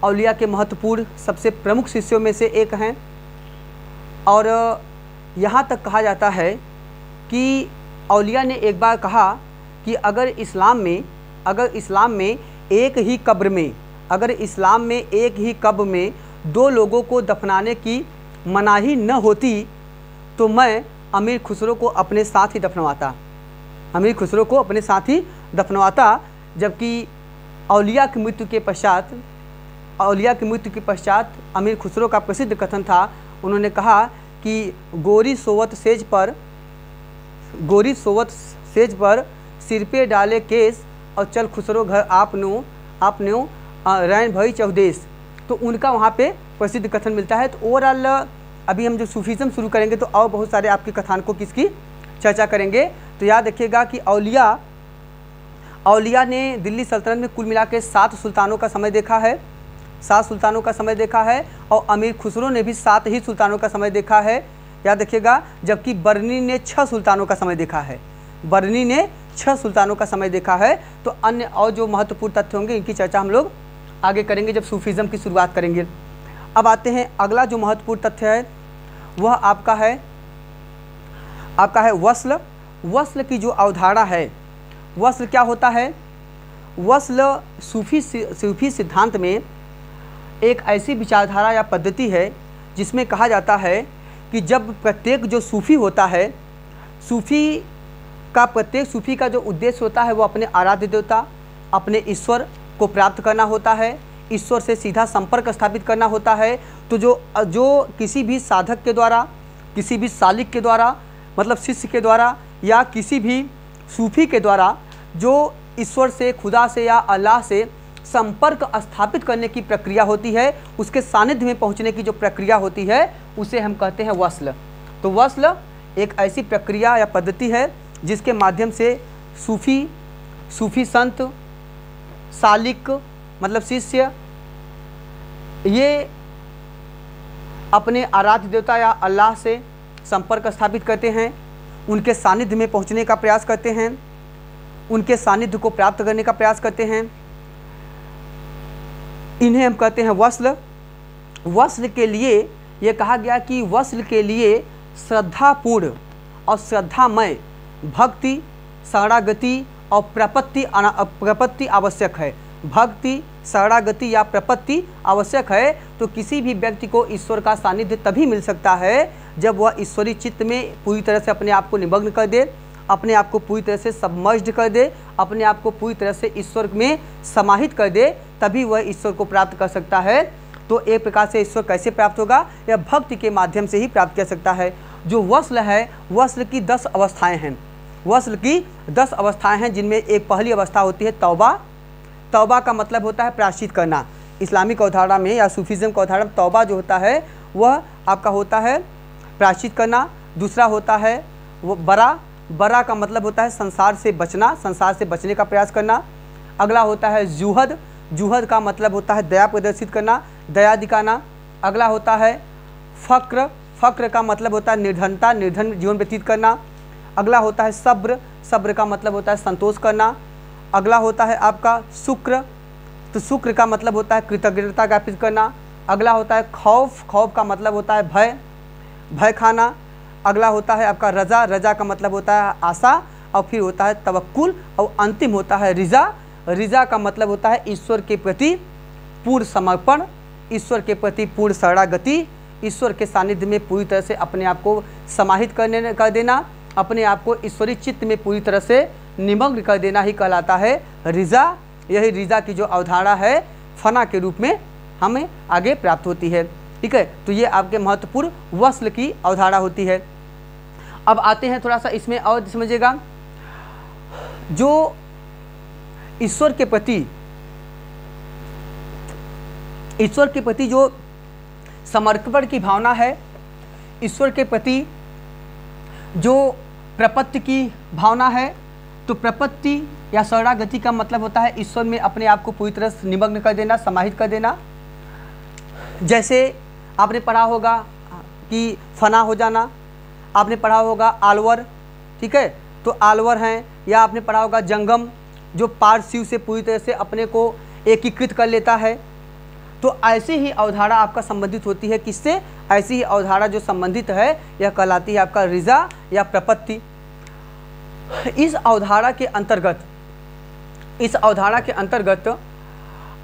Speaker 1: औलिया के महत्वपूर्ण सबसे प्रमुख शिष्यों में से एक हैं। और यहाँ तक कहा जाता है कि औलिया ने एक बार कहा कि अगर इस्लाम में एक ही कब्र में 2 लोगों को दफनाने की मनाही न होती तो मैं अमीर खुसरो को अपने साथ ही दफनवाता। जबकि औलिया की मृत्यु के पश्चात अमीर खुसरो का प्रसिद्ध कथन था। उन्होंने कहा कि गोरी सोवत सेज पर सिर पे डाले केस और चल खुसरो घर आपनो रैन भई चौदेश। तो उनका वहाँ पे प्रसिद्ध कथन मिलता है। तो ओवरऑल अभी हम जो सूफीज़म शुरू करेंगे तो और बहुत सारे आपके कथानकों की इसकी चर्चा करेंगे। तो याद रखिएगा कि औलिया ने दिल्ली सल्तनत में कुल मिला के 7 सुल्तानों का समय देखा है, 7 सुल्तानों का समय देखा है, और अमीर खुसरो ने भी 7 ही सुल्तानों का समय देखा है, याद रखिएगा। जबकि बर्नी ने 6 सुल्तानों का समय देखा है, बर्नी ने 6 सुल्तानों का समय देखा है। तो अन्य और जो महत्वपूर्ण तथ्य होंगे इनकी चर्चा हम लोग आगे करेंगे जब सूफीज़म की शुरुआत करेंगे। अब आते हैं अगला जो महत्वपूर्ण तथ्य है वह आपका है वस्ल। वस्ल की जो अवधारणा है, वस्ल क्या होता है? वस्ल सूफी सिद्धांत में एक ऐसी विचारधारा या पद्धति है जिसमें कहा जाता है कि जब प्रत्येक जो सूफी होता है, प्रत्येक सूफी का जो उद्देश्य होता है वो अपने आराध्य देवता, अपने ईश्वर को प्राप्त करना होता है, ईश्वर से सीधा संपर्क स्थापित करना होता है। तो जो किसी भी साधक के द्वारा, किसी भी सालिक के द्वारा, मतलब शिष्य के द्वारा, या किसी भी सूफी के द्वारा जो ईश्वर से, खुदा से या अल्लाह से संपर्क स्थापित करने की प्रक्रिया होती है, उसके सानिध्य में पहुंचने की जो प्रक्रिया होती है उसे हम कहते हैं वस्ल। तो वस्ल एक ऐसी प्रक्रिया या पद्धति है जिसके माध्यम से सूफी संत, सालिक मतलब शिष्य, ये अपने आराध्य देवता या अल्लाह से संपर्क स्थापित करते हैं, उनके सानिध्य में पहुंचने का प्रयास करते हैं, उनके सानिध्य को प्राप्त करने का प्रयास करते हैं। इन्हें हम कहते हैं वस्ल। वस्ल के लिए ये कहा गया कि वस्ल के लिए श्रद्धापूर्ण और श्रद्धामय भक्ति, शरणागति और प्रपत्ति आवश्यक है। भक्ति, शरणागति या प्रपत्ति आवश्यक है। तो किसी भी व्यक्ति को ईश्वर का सानिध्य तभी मिल सकता है जब वह ईश्वरी चित्त में पूरी तरह से अपने आप को निमग्न कर दे, अपने आप को पूरी तरह से सबमर्ज्ड कर दे, अपने आप को पूरी तरह से ईश्वर में समाहित कर दे, तभी वह ईश्वर को प्राप्त कर सकता है। तो एक प्रकार से ईश्वर कैसे प्राप्त होगा? यह भक्ति के माध्यम से ही प्राप्त कर सकता है। जो वस्ल है, वस्ल की 10 अवस्थाएं हैं। वस्ल की 10 अवस्थाएं हैं जिनमें एक पहली अवस्था होती है तौबा। तौबा का मतलब होता है प्रायश्चित करना। इस्लामिक अवधारणा में या सूफीज़म की अवधारणा में तौबा जो होता है वह आपका होता है प्रायश्चित करना। दूसरा होता है वो बरा का मतलब होता है संसार से बचना, संसार से बचने का प्रयास करना। अगला होता है जुहद का मतलब होता है दया प्रदर्शित करना, दया दिखाना। अगला होता है फ़क्र का मतलब होता है निर्धन जीवन व्यतीत करना। अगला होता है सब्र का मतलब होता है संतोष करना। अगला होता है आपका शुक्र, तो शुक्र का मतलब होता है कृतज्ञता ज्ञापित करना। अगला होता है खौफ का मतलब होता है भय खाना। अगला होता है आपका रजा का मतलब होता है आशा। और फिर होता है तवक्कुल, और अंतिम होता है रिजा का मतलब होता है ईश्वर के प्रति पूर्ण समर्पण, ईश्वर के प्रति पूर्ण शरणागति, ईश्वर के सानिध्य में पूरी तरह से अपने आप को समाहित कर देना, अपने आप को ईश्वरी चित्त में पूरी तरह से निमग्न कर देना ही कहलाता है रिजा। यही रिजा की जो अवधारणा है फना के रूप में हमें आगे प्राप्त होती है। ठीक है, तो ये आपके महत्वपूर्ण वस्ल की अवधारणा होती है। अब आते हैं थोड़ा सा इसमें और समझिएगा, जो ईश्वर के प्रति जो समर्पण की भावना है, ईश्वर के प्रति जो प्रपत्ति की भावना है, तो प्रपत्ति या शरणागति का मतलब होता है ईश्वर में अपने आप को पूरी तरह से निमग्न कर देना, समाहित कर देना। जैसे आपने पढ़ा होगा कि फना हो जाना, आपने पढ़ा होगा आलवर, ठीक है, तो आलवर हैं, या आपने पढ़ा होगा जंगम जो पार शिव से पूरी तरह से अपने को एकीकृत कर लेता है। तो ऐसी ही अवधारणा आपका संबंधित होती है किससे? ऐसी ही अवधारणा जो संबंधित है यह कहलाती है आपका रिजा या प्रपत्ति। इस अवधारणा के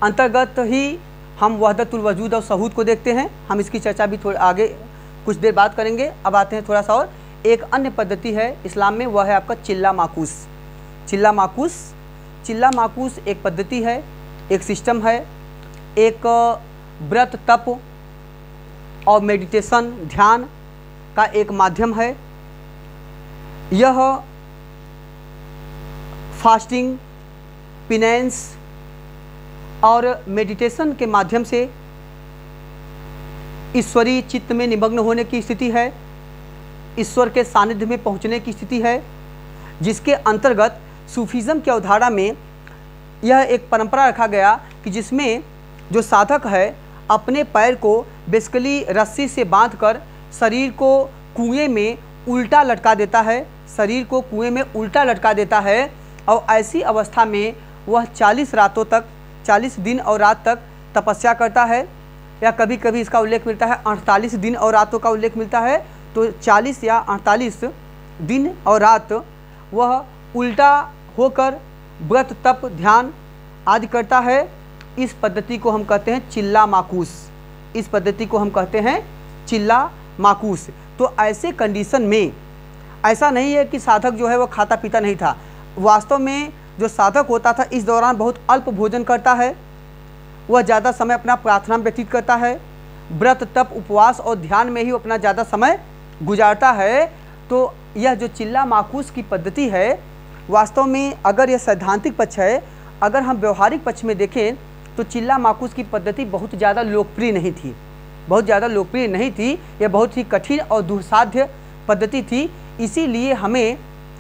Speaker 1: अंतर्गत ही हम वहदतुल वजूद और सहूद को देखते हैं। हम इसकी चर्चा भी थोड़ी आगे कुछ देर बात करेंगे। अब आते हैं थोड़ा सा और, एक अन्य पद्धति है इस्लाम में, वह है आपका चिल्ला माकूस एक पद्धति है, एक सिस्टम है, एक व्रत तप और मेडिटेशन ध्यान का एक माध्यम है। यह फास्टिंग, पिनेंस और मेडिटेशन के माध्यम से ईश्वरीय चित्त में निमग्न होने की स्थिति है, ईश्वर के सानिध्य में पहुँचने की स्थिति है, जिसके अंतर्गत सूफीज़म की अवधारणा में यह एक परंपरा रखा गया कि जिसमें जो साधक है अपने पैर को बेसिकली रस्सी से बांधकर शरीर को कुएं में उल्टा लटका देता है, शरीर को कुएं में उल्टा लटका देता है, और ऐसी अवस्था में वह 40 रातों तक, 40 दिन और रात तक तपस्या करता है, या कभी कभी इसका उल्लेख मिलता है 48 दिन और रातों का उल्लेख मिलता है। तो 40 या 48 दिन और रात वह उल्टा होकर व्रत तप ध्यान आदि करता है। इस पद्धति को हम कहते हैं चिल्ला माकूस, इस पद्धति को हम कहते हैं चिल्ला माकूस। तो ऐसे कंडीशन में ऐसा नहीं है कि साधक जो है वो खाता पीता नहीं था, वास्तव में जो साधक होता था इस दौरान बहुत अल्प भोजन करता है, वह ज़्यादा समय अपना प्रार्थना में व्यतीत करता है, व्रत तप उपवास और ध्यान में ही अपना ज़्यादा समय गुजारता है। तो यह जो चिल्ला माकूस की पद्धति है, वास्तव में अगर यह सैद्धांतिक पक्ष है, अगर हम व्यवहारिक पक्ष में देखें तो चिल्ला माकूस की पद्धति बहुत ज़्यादा लोकप्रिय नहीं थी, बहुत ज़्यादा लोकप्रिय नहीं थी। यह बहुत ही कठिन और दुस्साध्य पद्धति थी। इसीलिए हमें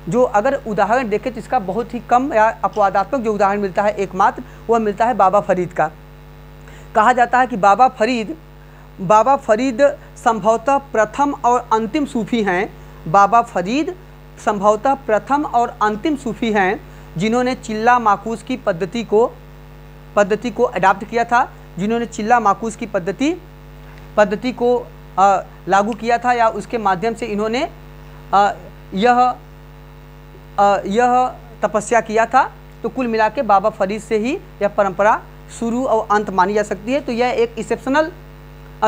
Speaker 1: जो अगर उदाहरण देखें तो इसका बहुत ही कम या अपवादात्मक जो उदाहरण मिलता है एकमात्र, वह मिलता है बाबा फरीद का। कहा जाता है कि बाबा फरीद संभवतः प्रथम और अंतिम सूफी हैं। बाबा फरीद संभवतः प्रथम और अंतिम सूफी हैं जिन्होंने चिल्ला माकूस की पद्धति को अडॉप्ट किया था, जिन्होंने चिल्ला माकूस की पद्धति को लागू किया था, या उसके माध्यम से इन्होंने यह तपस्या किया था। तो कुल मिला के बाबा फरीद से ही यह परंपरा शुरू और अंत मानी जा सकती है। तो यह एक एक्सेप्शनल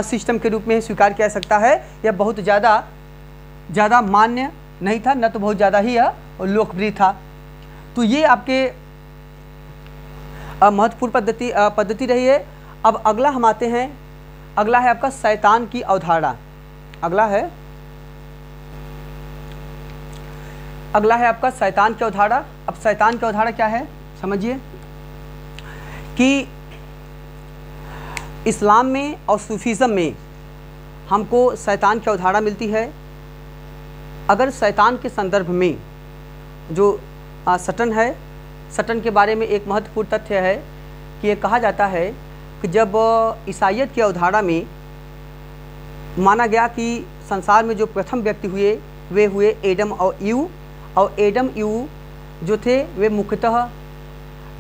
Speaker 1: सिस्टम के रूप में स्वीकार किया जा सकता है। यह बहुत ज़्यादा मान्य नहीं था, न तो बहुत ज़्यादा ही यह लोकप्रिय था। तो ये आपके महत्वपूर्ण पद्धति रही है। अब अगला हम आते हैं, अगला है आपका शैतान की अवधारणा। अगला है आपका शैतान की अवधारणा। अब शैतान की अवधारणा क्या है समझिए कि इस्लाम में और सूफीज़म में हमको शैतान की अवधारणा मिलती है। अगर शैतान के संदर्भ में जो सटन है, सटन के बारे में एक महत्वपूर्ण तथ्य है कि ये कहा जाता है कि जब ईसाइयत की अवधारणा में माना गया कि संसार में जो प्रथम व्यक्ति हुए वे हुए एडम और ईव, और एडम ईव जो थे वे मुख्यतः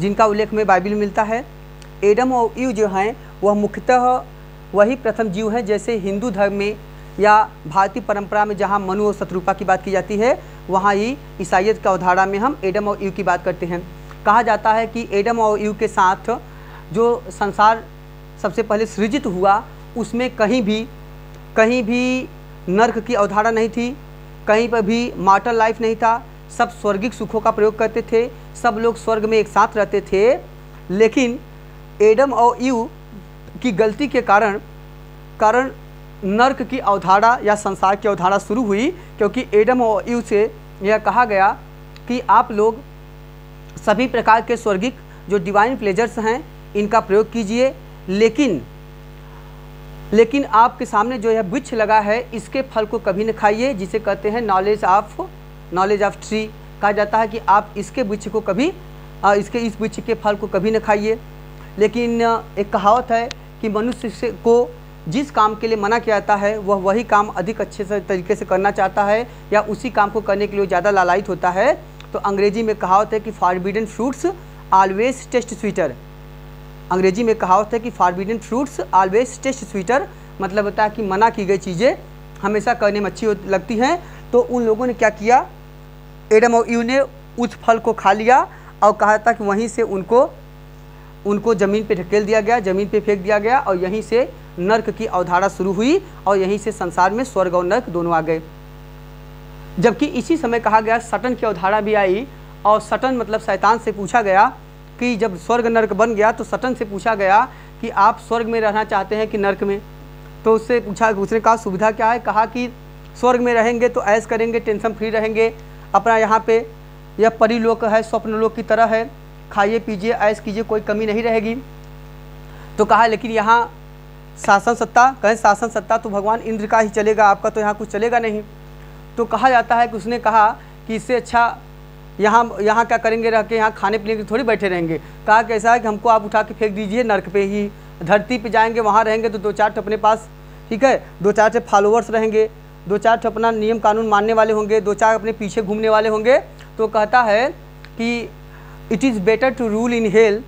Speaker 1: जिनका उल्लेख में बाइबल में मिलता है, एडम और ईव जो हैं वह मुख्यतः वही प्रथम जीव हैं। जैसे हिंदू धर्म में या भारतीय परंपरा में जहाँ मनु और शत्रुपा की बात की जाती है, वहाँ ही ईसाइयत की अवधारणा में हम एडम और ईव की बात करते हैं। कहा जाता है कि एडम और ईव के साथ जो संसार सबसे पहले सृजित हुआ उसमें कहीं भी नर्क की अवधारणा नहीं थी, कहीं पर भी मार्टल लाइफ नहीं था। सब स्वर्गिक सुखों का प्रयोग करते थे, सब लोग स्वर्ग में एक साथ रहते थे। लेकिन एडम और ईव की गलती के कारण नर्क की अवधारणा या संसार की अवधारणा शुरू हुई, क्योंकि एडम और ईव से यह कहा गया कि आप लोग सभी प्रकार के स्वर्गिक जो डिवाइन प्लेजर्स हैं इनका प्रयोग कीजिए, लेकिन आपके सामने जो यह वृक्ष लगा है इसके फल को कभी न खाइए, जिसे कहते हैं नॉलेज ऑफ ट्री। कहा जाता है कि आप इसके वृक्ष को कभी इस वृक्ष के फल को कभी न खाइए। लेकिन एक कहावत है कि मनुष्य को जिस काम के लिए मना किया जाता है वह वही काम अधिक अच्छे से तरीके से करना चाहता है, या उसी काम को करने के लिए ज़्यादा लालायित होता है। तो अंग्रेजी में कहावत है कि forbidden fruits always taste sweeter. अंग्रेजी में कहावत है कि forbidden fruits always taste sweeter, मतलब होता है कि मना की गई चीज़ें हमेशा करने में अच्छी लगती हैं। तो उन लोगों ने क्या किया, एडम और ईव ने उस फल को खा लिया और कहा था कि वहीं से उनको ज़मीन पे ढकेल दिया गया, ज़मीन पे फेंक दिया गया, और यहीं से नर्क की अवधारणा शुरू हुई, और यहीं से संसार में स्वर्ग और नर्क दोनों आ गए। जबकि इसी समय कहा गया सटन की अवधारणा भी आई, और सटन मतलब शैतान से पूछा गया कि जब स्वर्ग नर्क बन गया तो सटन से पूछा गया कि आप स्वर्ग में रहना चाहते हैं कि नर्क में। तो उससे पूछा, उसने कहा सुविधा क्या है, कहा कि स्वर्ग में रहेंगे तो ऐश करेंगे, टेंशन फ्री रहेंगे, अपना यहाँ पे यह परिलोक है, स्वप्नलोक की तरह है, खाइए पीजिए ऐश कीजिए, कोई कमी नहीं रहेगी। तो कहा लेकिन यहाँ शासन सत्ता, कहें शासन सत्ता तो भगवान इंद्र का ही चलेगा, आपका तो यहाँ कुछ चलेगा नहीं। तो कहा जाता है कि उसने कहा कि इससे अच्छा यहाँ क्या करेंगे, रह के यहाँ खाने पीने के थोड़ी बैठे रहेंगे। कहा कि ऐसा है कि हमको आप उठा के फेंक दीजिए नर्क पे ही, धरती पे जाएंगे, वहाँ रहेंगे तो 2-4 अपने पास, ठीक है, 2-4 फॉलोअर्स रहेंगे, 2-4 अपना नियम कानून मानने वाले होंगे, 2-4 अपने पीछे घूमने वाले होंगे। तो कहता है कि it is better to rule in hell,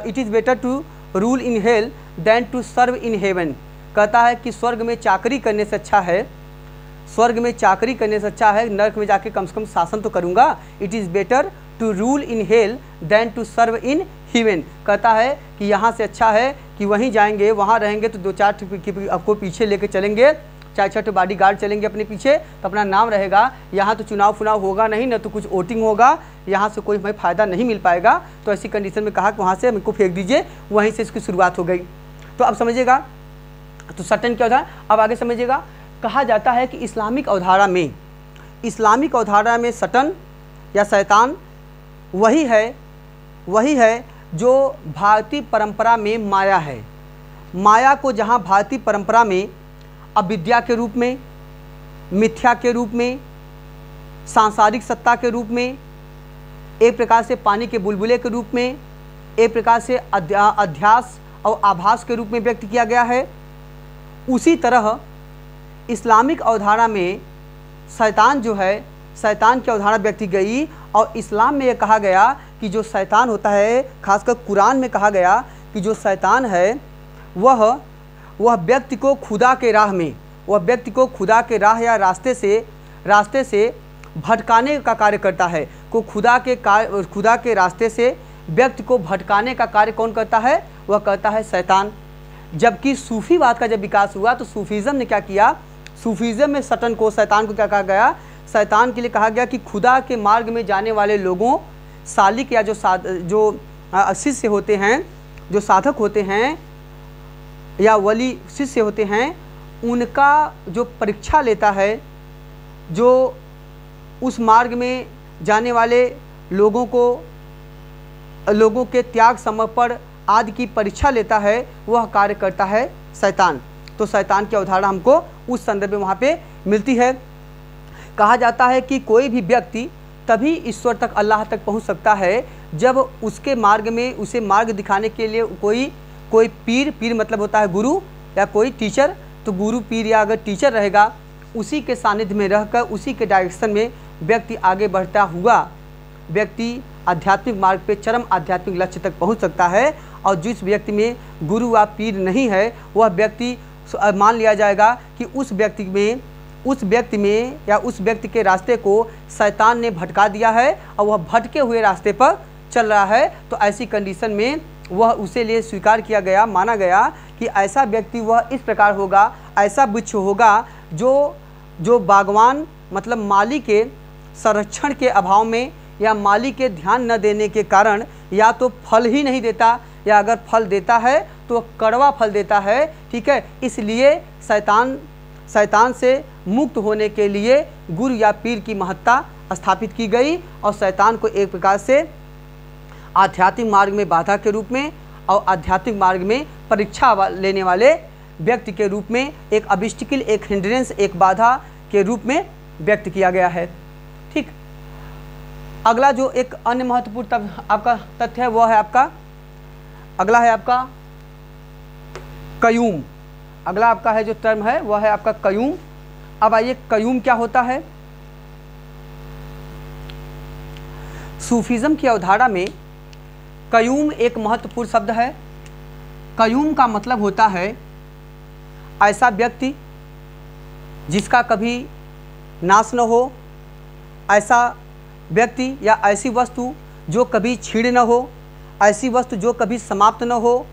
Speaker 1: it is better to rule in hell than to serve in heaven. कहता है कि स्वर्ग में चाकरी करने से अच्छा है, स्वर्ग में चाकरी करने से अच्छा है नर्क में जाके कम से कम शासन तो करूँगा। It is better to rule in hell than to serve in heaven. कहता है कि यहाँ से अच्छा है कि वहीं जाएंगे, वहाँ रहेंगे तो 2-4 आपको पीछे लेके चलेंगे, 4-4 बॉडी गार्ड चलेंगे अपने पीछे, तो अपना नाम रहेगा। यहाँ तो चुनाव होगा नहीं, न तो कुछ वोटिंग होगा, यहाँ से कोई हमें फ़ायदा नहीं मिल पाएगा। तो ऐसी कंडीशन में कहा कि वहाँ से हमको फेंक दीजिए, वहीं से इसकी शुरुआत हो गई। तो अब समझिएगा, तो सटन क्या होता है, अब आगे समझिएगा। कहा जाता है कि इस्लामिक अवधारणा में सटन या शैतान वही है जो भारतीय परंपरा में माया है। माया को जहाँ भारतीय परंपरा में अविद्या के रूप में, मिथ्या के रूप में, सांसारिक सत्ता के रूप में, एक प्रकार से पानी के बुलबुले के रूप में, एक प्रकार से अध्यास और आभास के रूप में व्यक्त किया गया है, उसी तरह इस्लामिक अवधारणा में शैतान जो है, शैतान की अवधारणा व्यक्ति गई। और इस्लाम में यह कहा गया कि जो शैतान होता है, खासकर कुरान में कहा गया कि जो शैतान है वह व्यक्ति को खुदा के राह में, वह व्यक्ति को खुदा के राह या रास्ते से भटकाने का कार्य करता है। को खुदा के रास्ते से व्यक्ति को भटकाने का कार्य कौन करता है? वह करता है शैतान। जबकि सूफीवाद का जब विकास हुआ तो सूफीज़म ने क्या किया, सूफीज़म में शैतान को क्या कहा गया? शैतान के लिए कहा गया कि खुदा के मार्ग में जाने वाले लोगों, सालिक या जो शिष्य होते हैं, जो साधक होते हैं या वली शिष्य होते हैं, उनका जो परीक्षा लेता है, जो उस मार्ग में जाने वाले लोगों के त्याग, समर्पण आदि की परीक्षा लेता है, वह कार्य करता है शैतान। तो शैतान की अवधारणा हमको उस संदर्भ में वहाँ पे मिलती है। कहा जाता है कि कोई भी व्यक्ति तभी ईश्वर तक, अल्लाह तक पहुँच सकता है जब उसके मार्ग में उसे मार्ग दिखाने के लिए कोई पीर मतलब होता है गुरु, या कोई टीचर, तो गुरु पीर या अगर टीचर रहेगा, उसी के सानिध्य में रहकर उसी के डायरेक्शन में व्यक्ति आगे बढ़ता हुआ व्यक्ति आध्यात्मिक मार्ग पे चरम आध्यात्मिक लक्ष्य तक पहुंच सकता है। और जिस व्यक्ति में गुरु व पीर नहीं है, वह व्यक्ति मान लिया जाएगा कि उस व्यक्ति में या उस व्यक्ति के रास्ते को शैतान ने भटका दिया है और वह भटके हुए रास्ते पर चल रहा है। तो ऐसी कंडीशन में वह उसे लिए स्वीकार किया गया, माना गया कि ऐसा व्यक्ति वह इस प्रकार होगा, ऐसा वृक्ष होगा जो बागवान मतलब माली के संरक्षण के अभाव में या माली के ध्यान न देने के कारण या तो फल ही नहीं देता, या अगर फल देता है तो कड़वा फल देता है। ठीक है, इसलिए शैतान से मुक्त होने के लिए गुरु या पीर की महत्ता स्थापित की गई और शैतान को एक प्रकार से आध्यात्मिक मार्ग में बाधा के रूप में और आध्यात्मिक मार्ग में परीक्षा लेने वाले व्यक्ति के रूप में एक ऑब्स्टिकल, एक हिंड्रेंस, एक बाधा के रूप में व्यक्त किया गया है। ठीक, अगला जो एक अन्य महत्वपूर्ण आपका तथ्य है, वह है आपका, अगला है आपका कयूम। अगला आपका है जो टर्म है वह है आपका कयूम। अब आइए, कयूम क्या होता है? सूफीज़म की अवधारणा में कयूम एक महत्वपूर्ण शब्द है। कयूम का मतलब होता है ऐसा व्यक्ति जिसका कभी नाश न हो, ऐसा व्यक्ति या ऐसी वस्तु जो कभी छीड़ न हो, ऐसी वस्तु जो कभी समाप्त न हो,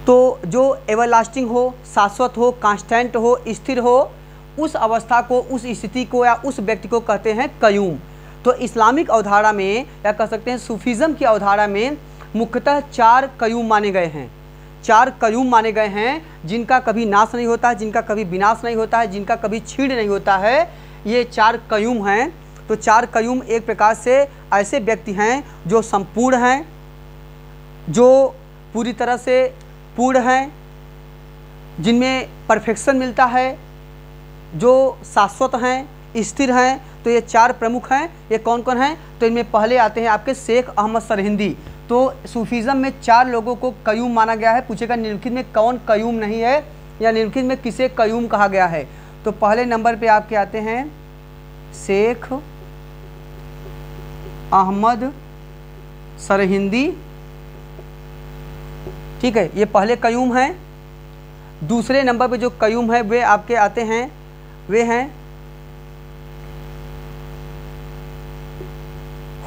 Speaker 1: तो जो एवरलास्टिंग हो, शाश्वत हो, कांस्टेंट हो, स्थिर हो, उस अवस्था को, उस स्थिति को या उस व्यक्ति को कहते हैं कयूम। तो इस्लामिक अवधारणा में या कह सकते हैं सूफीज़म की अवधारणा में मुख्यतः 4 कयूम माने गए हैं। 4 कयूम माने गए हैं जिनका कभी नाश नहीं होता है, जिनका कभी विनाश नहीं होता है, जिनका कभी छीड़ नहीं होता है। ये 4 कयूम हैं। तो 4 कयूम एक प्रकार से ऐसे व्यक्ति हैं जो संपूर्ण हैं, जो पूरी तरह से पूर्ण हैं, जिनमें परफेक्शन मिलता है, जो शाश्वत हैं, स्थिर हैं। तो ये 4 प्रमुख हैं। ये कौन कौन हैं? तो इनमें पहले आते हैं आपके शेख अहमद सरहिंदी। तो सूफीज़म में 4 लोगों को कयूम माना गया है। पूछेगा निम्नलिखित में कौन कयूम नहीं है, या निम्नलिखित में किसे कयूम कहा गया है? तो पहले नंबर पे आपके आते हैं शेख अहमद सरहिंदी। ठीक है, ये पहले कयूम हैं। दूसरे नंबर पे जो कयूम है वे आपके आते हैं, वे हैं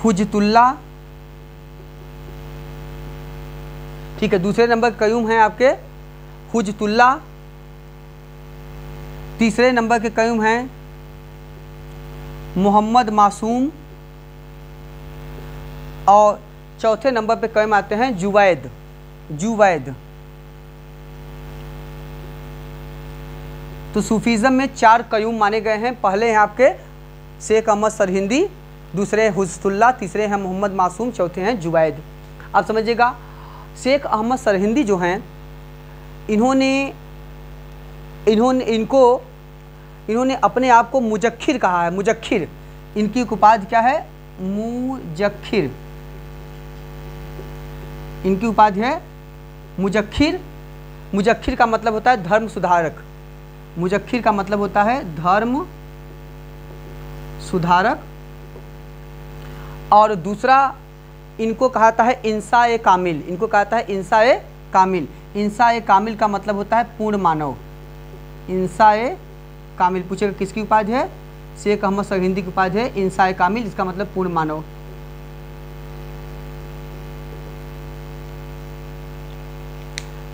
Speaker 1: हुज्जतुल्ला। ठीक है, दूसरे नंबर कयूम हैं आपके हुज्जतुल्ला। तीसरे नंबर के कयूम हैं मोहम्मद मासूम। और चौथे नंबर पे कयूम आते हैं जुवैद। तो सूफीज़म में 4 कयूम माने गए हैं। पहले हैं आपके शेख अहमद सरहिंदी, दूसरे हुज्जतुल्ला, तीसरे हैं मोहम्मद मासूम, चौथे हैं जुवैद। आप समझिएगा, शेख अहमद सरहिंदी जो हैं, इन्होंने अपने आप को मुजक्खिर कहा है। मुजक्खिर, इनकी उपाधि क्या है? मुजक्खिर। इनकी उपाधि है मुजक्खिर। मुजक्खिर का मतलब होता है धर्म सुधारक। मुजक्खिर का मतलब होता है धर्म सुधारक। और दूसरा इनको कहता है इंसाए कामिल। इनको कहता है इंसाए कामिल। इंसाए कामिल का मतलब होता है पूर्ण मानव। इंसाए कामिल, पूछेगा किसकी उपाधि है? शेख अहमद सरहिंदी की उपाधि है इंसाए कामिल। इसका मतलब पूर्ण मानव।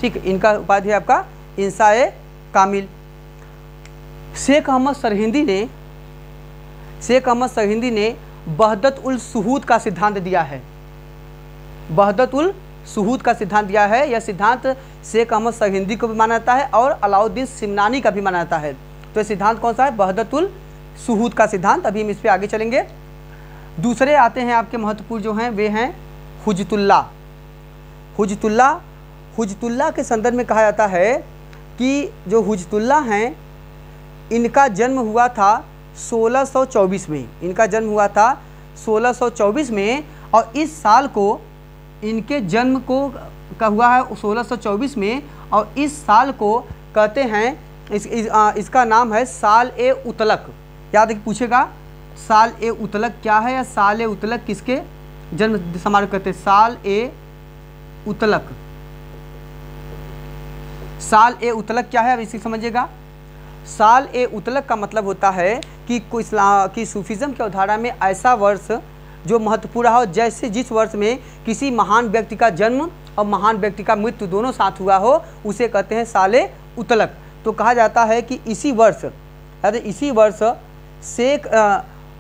Speaker 1: ठीक है, इनका उपाधि है आपका इंसाए कामिल। शेख अहमद सरहिंदी ने वहदत उल शुहूद का सिद्धांत दिया है। वहदत उल शुहूद का सिद्धांत दिया है। यह सिद्धांत शेख अहमद सरहिंदी को भी माना जाता है और अलाउद्दीन सिमनानी का भी माना जाता है। तो ये सिद्धांत कौन सा है? वहदत उल शुहूद का सिद्धांत। अभी हम इस पर आगे चलेंगे। दूसरे आते हैं आपके महत्वपूर्ण जो हैं, वे हैं हुज्जतुल्ला के संदर्भ में कहा जाता है कि जो हुज्जतुल्ला हैं, इनका जन्म हुआ था 1624 में। इनका जन्म हुआ था 1624 में। और इस साल को इनके जन्म को का हुआ है 1624 में। और इस साल को कहते हैं, इसका नाम है साल ए उतलक। याद पूछेगा साल ए उतलक क्या है, या साल ए उतलक किसके जन्म समारोह कहते हैं? साल ए उतलक। साल ए उतलक क्या है, अब इसी समझिएगा। साल ए उतलक का मतलब होता है कि सूफीज़म की अवधारणा में ऐसा वर्ष जो महत्वपूर्ण हो, जैसे जिस वर्ष में किसी महान व्यक्ति का जन्म और महान व्यक्ति का मृत्यु दोनों साथ हुआ हो, उसे कहते हैं साल ए उतलक। तो कहा जाता है कि इसी वर्ष शेख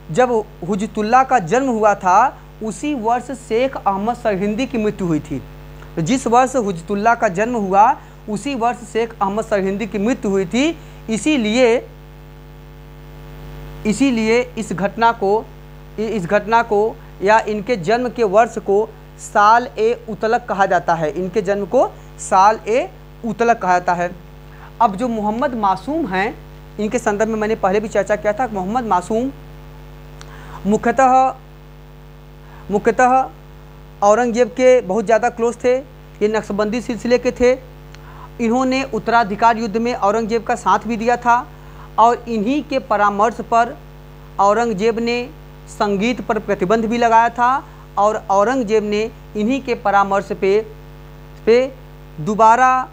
Speaker 1: जब हुज्जतुल्ला का जन्म हुआ था, उसी वर्ष शेख अहमद सरहिंदी की मृत्यु हुई थी। तो जिस वर्ष हुज्जतुल्ला का जन्म हुआ, उसी वर्ष शेख अहमद सरहिंदी की मृत्यु हुई थी। इसीलिए इस घटना को या इनके जन्म के वर्ष को साल ए उतलक कहा जाता है। इनके जन्म को साल ए उतलक कहा जाता है। अब जो मोहम्मद मासूम हैं, इनके संदर्भ में मैंने पहले भी चर्चा किया था। मोहम्मद मासूम मुख्यतः औरंगजेब के बहुत ज़्यादा क्लोज थे। ये नक्शबंदी सिलसिले के थे। इन्होंने उत्तराधिकार युद्ध में औरंगजेब का साथ भी दिया था। और इन्हीं के परामर्श पर औरंगजेब ने संगीत पर प्रतिबंध भी लगाया था। और औरंगजेब ने इन्हीं के परामर्श पे दोबारा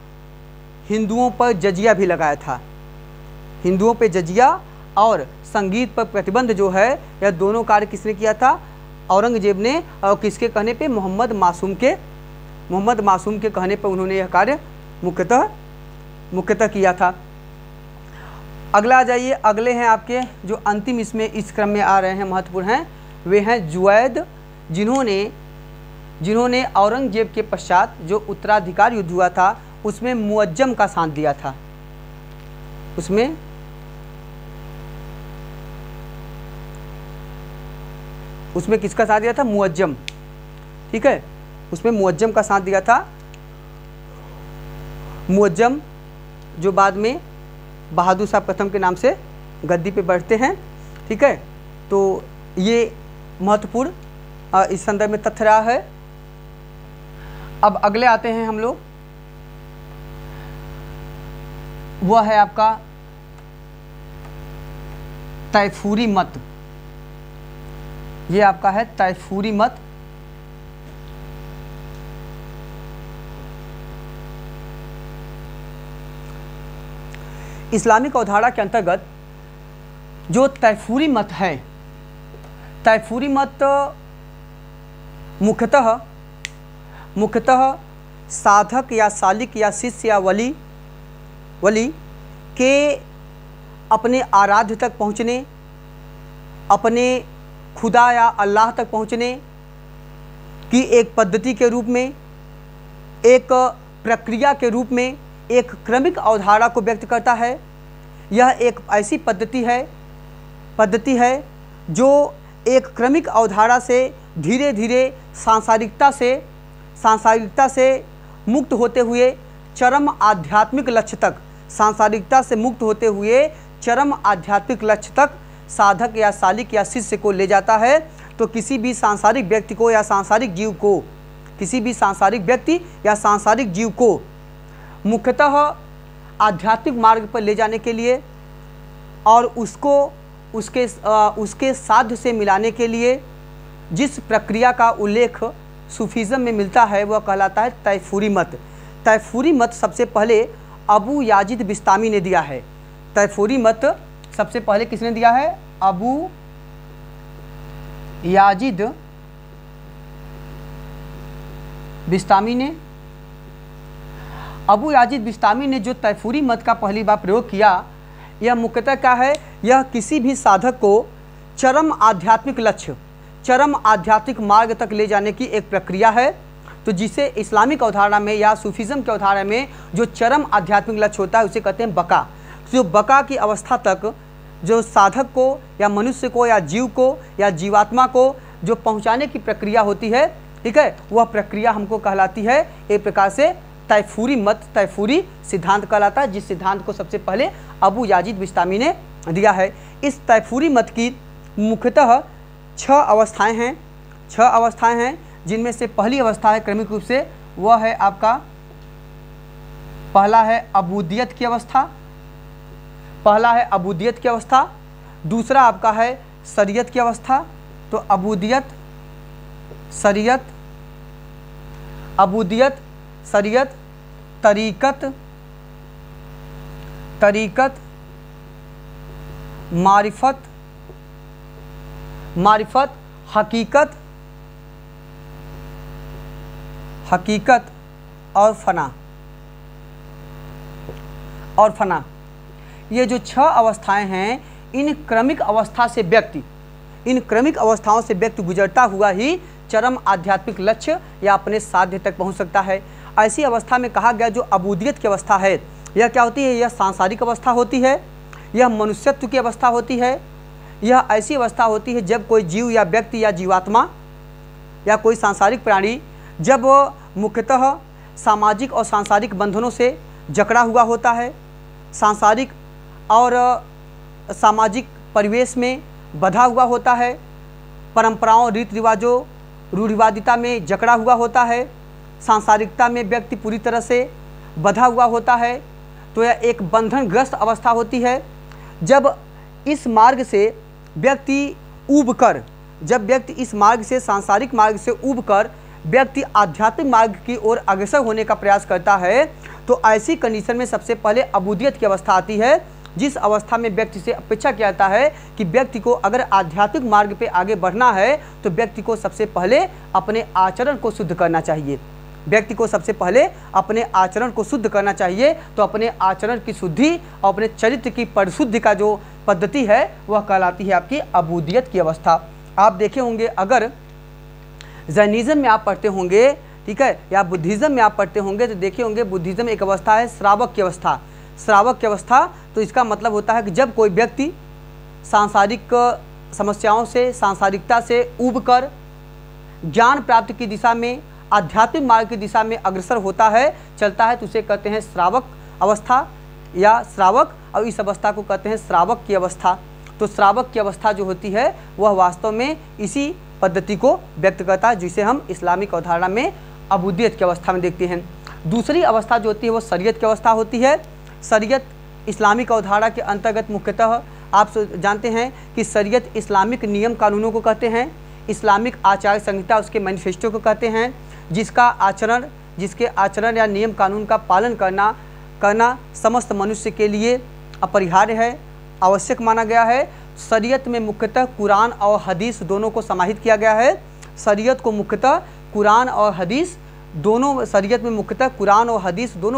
Speaker 1: हिंदुओं पर जजिया भी लगाया था। हिंदुओं पे जजिया और संगीत पर प्रतिबंध जो है, यह दोनों कार्य किसने किया था? औरंगजेब ने। और किसके कहने पे? मोहम्मद मासूम के कहने पर उन्होंने यह कार्य मुख्यतः किया था। अगला आ जाइए। अगले हैं आपके जो अंतिम इसमें इस क्रम में आ रहे हैं, महत्वपूर्ण हैं, वे हैं जुवैद, जिन्होंने औरंगजेब के पश्चात जो उत्तराधिकार युद्ध हुआ था, उसमें मुअज्जम का साथ दिया था। उसमें किसका साथ दिया था? मुअज्जम। ठीक है, उसमें मुअज्जम का साथ दिया था। मुअज्जम जो बाद में बहादुर शाह प्रथम के नाम से गद्दी पे बैठते हैं। ठीक है, तो ये महत्वपूर्ण इस संदर्भ में तथ्य रहा है। अब अगले आते हैं हम लोग, वह है आपका तैफूरी मत। ये आपका है तैफूरी मत। इस्लामिक अवधारणा के अंतर्गत जो तैफूरी मत है, तैफूरी मत मुख्यतः साधक या सालिक या शिष्य या वली के अपने आराध्य तक पहुँचने, अपने खुदा या अल्लाह तक पहुँचने की एक पद्धति के रूप में, एक प्रक्रिया के रूप में, एक क्रमिक अवधारणा को व्यक्त करता है। यह एक ऐसी पद्धति है जो एक क्रमिक अवधारणा से धीरे धीरे सांसारिकता से मुक्त होते हुए चरम आध्यात्मिक लक्ष्य तक, सांसारिकता से मुक्त होते हुए चरम आध्यात्मिक लक्ष्य तक साधक या सालिक या शिष्य को ले जाता है। तो किसी भी सांसारिक व्यक्ति को या सांसारिक जीव को, किसी भी सांसारिक व्यक्ति या सांसारिक जीव को मुख्यतः आध्यात्मिक मार्ग पर ले जाने के लिए और उसको उसके साध्य से मिलाने के लिए जिस प्रक्रिया का उल्लेख सूफीज़्म में मिलता है वह कहलाता है तैफूरी मत। तैफूरी मत सबसे पहले अबू याजिद बिस्तामी ने दिया है। तैफूरी मत सबसे पहले किसने दिया है? अबू याजिद बिस्तामी ने। अबू याजिद बिस्तामी ने जो तैफूरी मत का पहली बार प्रयोग किया, यह मुख्यतः क्या है? यह किसी भी साधक को चरम आध्यात्मिक लक्ष्य, चरम आध्यात्मिक मार्ग तक ले जाने की एक प्रक्रिया है। तो जिसे इस्लामिक अवधारणा में या सूफीज़्म की अवधारणा में जो चरम आध्यात्मिक लक्ष्य होता है उसे कहते हैं बका। जो बका की अवस्था तक जो साधक को या मनुष्य को या जीव को या जीवात्मा को जो पहुंचाने की प्रक्रिया होती है, ठीक है, वह प्रक्रिया हमको कहलाती है एक प्रकार से तैफूरी मत, तैफूरी सिद्धांत कहलाता है, जिस सिद्धांत को सबसे पहले अबू याजिद बिस्तामी ने दिया है। इस तैफूरी मत की मुख्यतः 6 अवस्थाएं हैं, जिनमें से पहली अवस्था है क्रमिक रूप से, वह है आपका पहला है अबूदियत की अवस्था, दूसरा आपका है शरीयत की अवस्था। तो अबूदियत, शरीयत, तरीकत, मारिफत, हकीकत और फना। ये जो 6 अवस्थाएं हैं, इन क्रमिक अवस्थाओं से व्यक्ति गुजरता हुआ ही चरम आध्यात्मिक लक्ष्य या अपने साध्य तक पहुंच सकता है। ऐसी अवस्था में कहा गया जो अबूदियत की अवस्था है, यह क्या होती है? यह सांसारिक अवस्था होती है, यह मनुष्यत्व की अवस्था होती है। यह ऐसी अवस्था होती है जब कोई जीव या व्यक्ति या जीवात्मा या कोई सांसारिक प्राणी जब मुख्यतः सामाजिक और सांसारिक बंधनों से जकड़ा हुआ होता है, सांसारिक और सामाजिक परिवेश में बंधा हुआ होता है, परंपराओं, रीति रिवाजों, रूढ़िवादिता में जकड़ा हुआ होता है, सांसारिकता में व्यक्ति पूरी तरह से बंधा हुआ होता है। तो यह एक बंधनग्रस्त अवस्था होती है। जब इस मार्ग से व्यक्ति इस मार्ग से, सांसारिक मार्ग से ऊब कर व्यक्ति आध्यात्मिक मार्ग की ओर अग्रसर होने का प्रयास करता है, तो ऐसी कंडीशन में सबसे पहले अबूदियत की अवस्था आती है, जिस अवस्था में व्यक्ति से अपेक्षा किया जाता है कि व्यक्ति को अगर आध्यात्मिक मार्ग पे आगे बढ़ना है तो व्यक्ति को सबसे पहले अपने आचरण को शुद्ध करना चाहिए। तो अपने आचरण की शुद्धि और अपने चरित्र की परिशुद्धि का जो पद्धति है वह कहलाती है आपकी अबूदियत की अवस्था। आप देखे होंगे, अगर जैनिज़्म में आप पढ़ते होंगे, ठीक है, या बुद्धिज़्म में आप पढ़ते होंगे तो देखे होंगे बुद्धिज़्म एक अवस्था है श्रावक की अवस्था। तो इसका मतलब होता है कि जब कोई व्यक्ति सांसारिक समस्याओं से, सांसारिकता से ऊब कर ज्ञान प्राप्ति की दिशा में, आध्यात्मिक मार्ग की दिशा में अग्रसर होता है, चलता है, तो उसे कहते हैं श्रावक अवस्था। या श्रावक, और इस अवस्था को कहते हैं श्रावक की अवस्था। तो श्रावक की अवस्था जो होती है वह वास्तव में इसी पद्धति को व्यक्त करता है, जिसे हम इस्लामिक अवधारणा में अबूदियत की अवस्था में देखते हैं। दूसरी अवस्था जो होती है वो शरीयत की अवस्था होती है। शरीयत इस्लामिक अवधारणा के अंतर्गत मुख्यतः आप जानते हैं कि शरीयत इस्लामिक नियम कानूनों को कहते हैं, इस्लामिक आचार संहिता उसके मैनिफेस्टो को कहते हैं, जिसके आचरण या नियम कानून का पालन करना समस्त मनुष्य के लिए अपरिहार्य है, आवश्यक माना गया है। शरीयत में मुख्यतः कुरान और हदीस दोनों को समाहित किया गया है। शरीयत को मुख्यतः कुरान और हदीस दोनों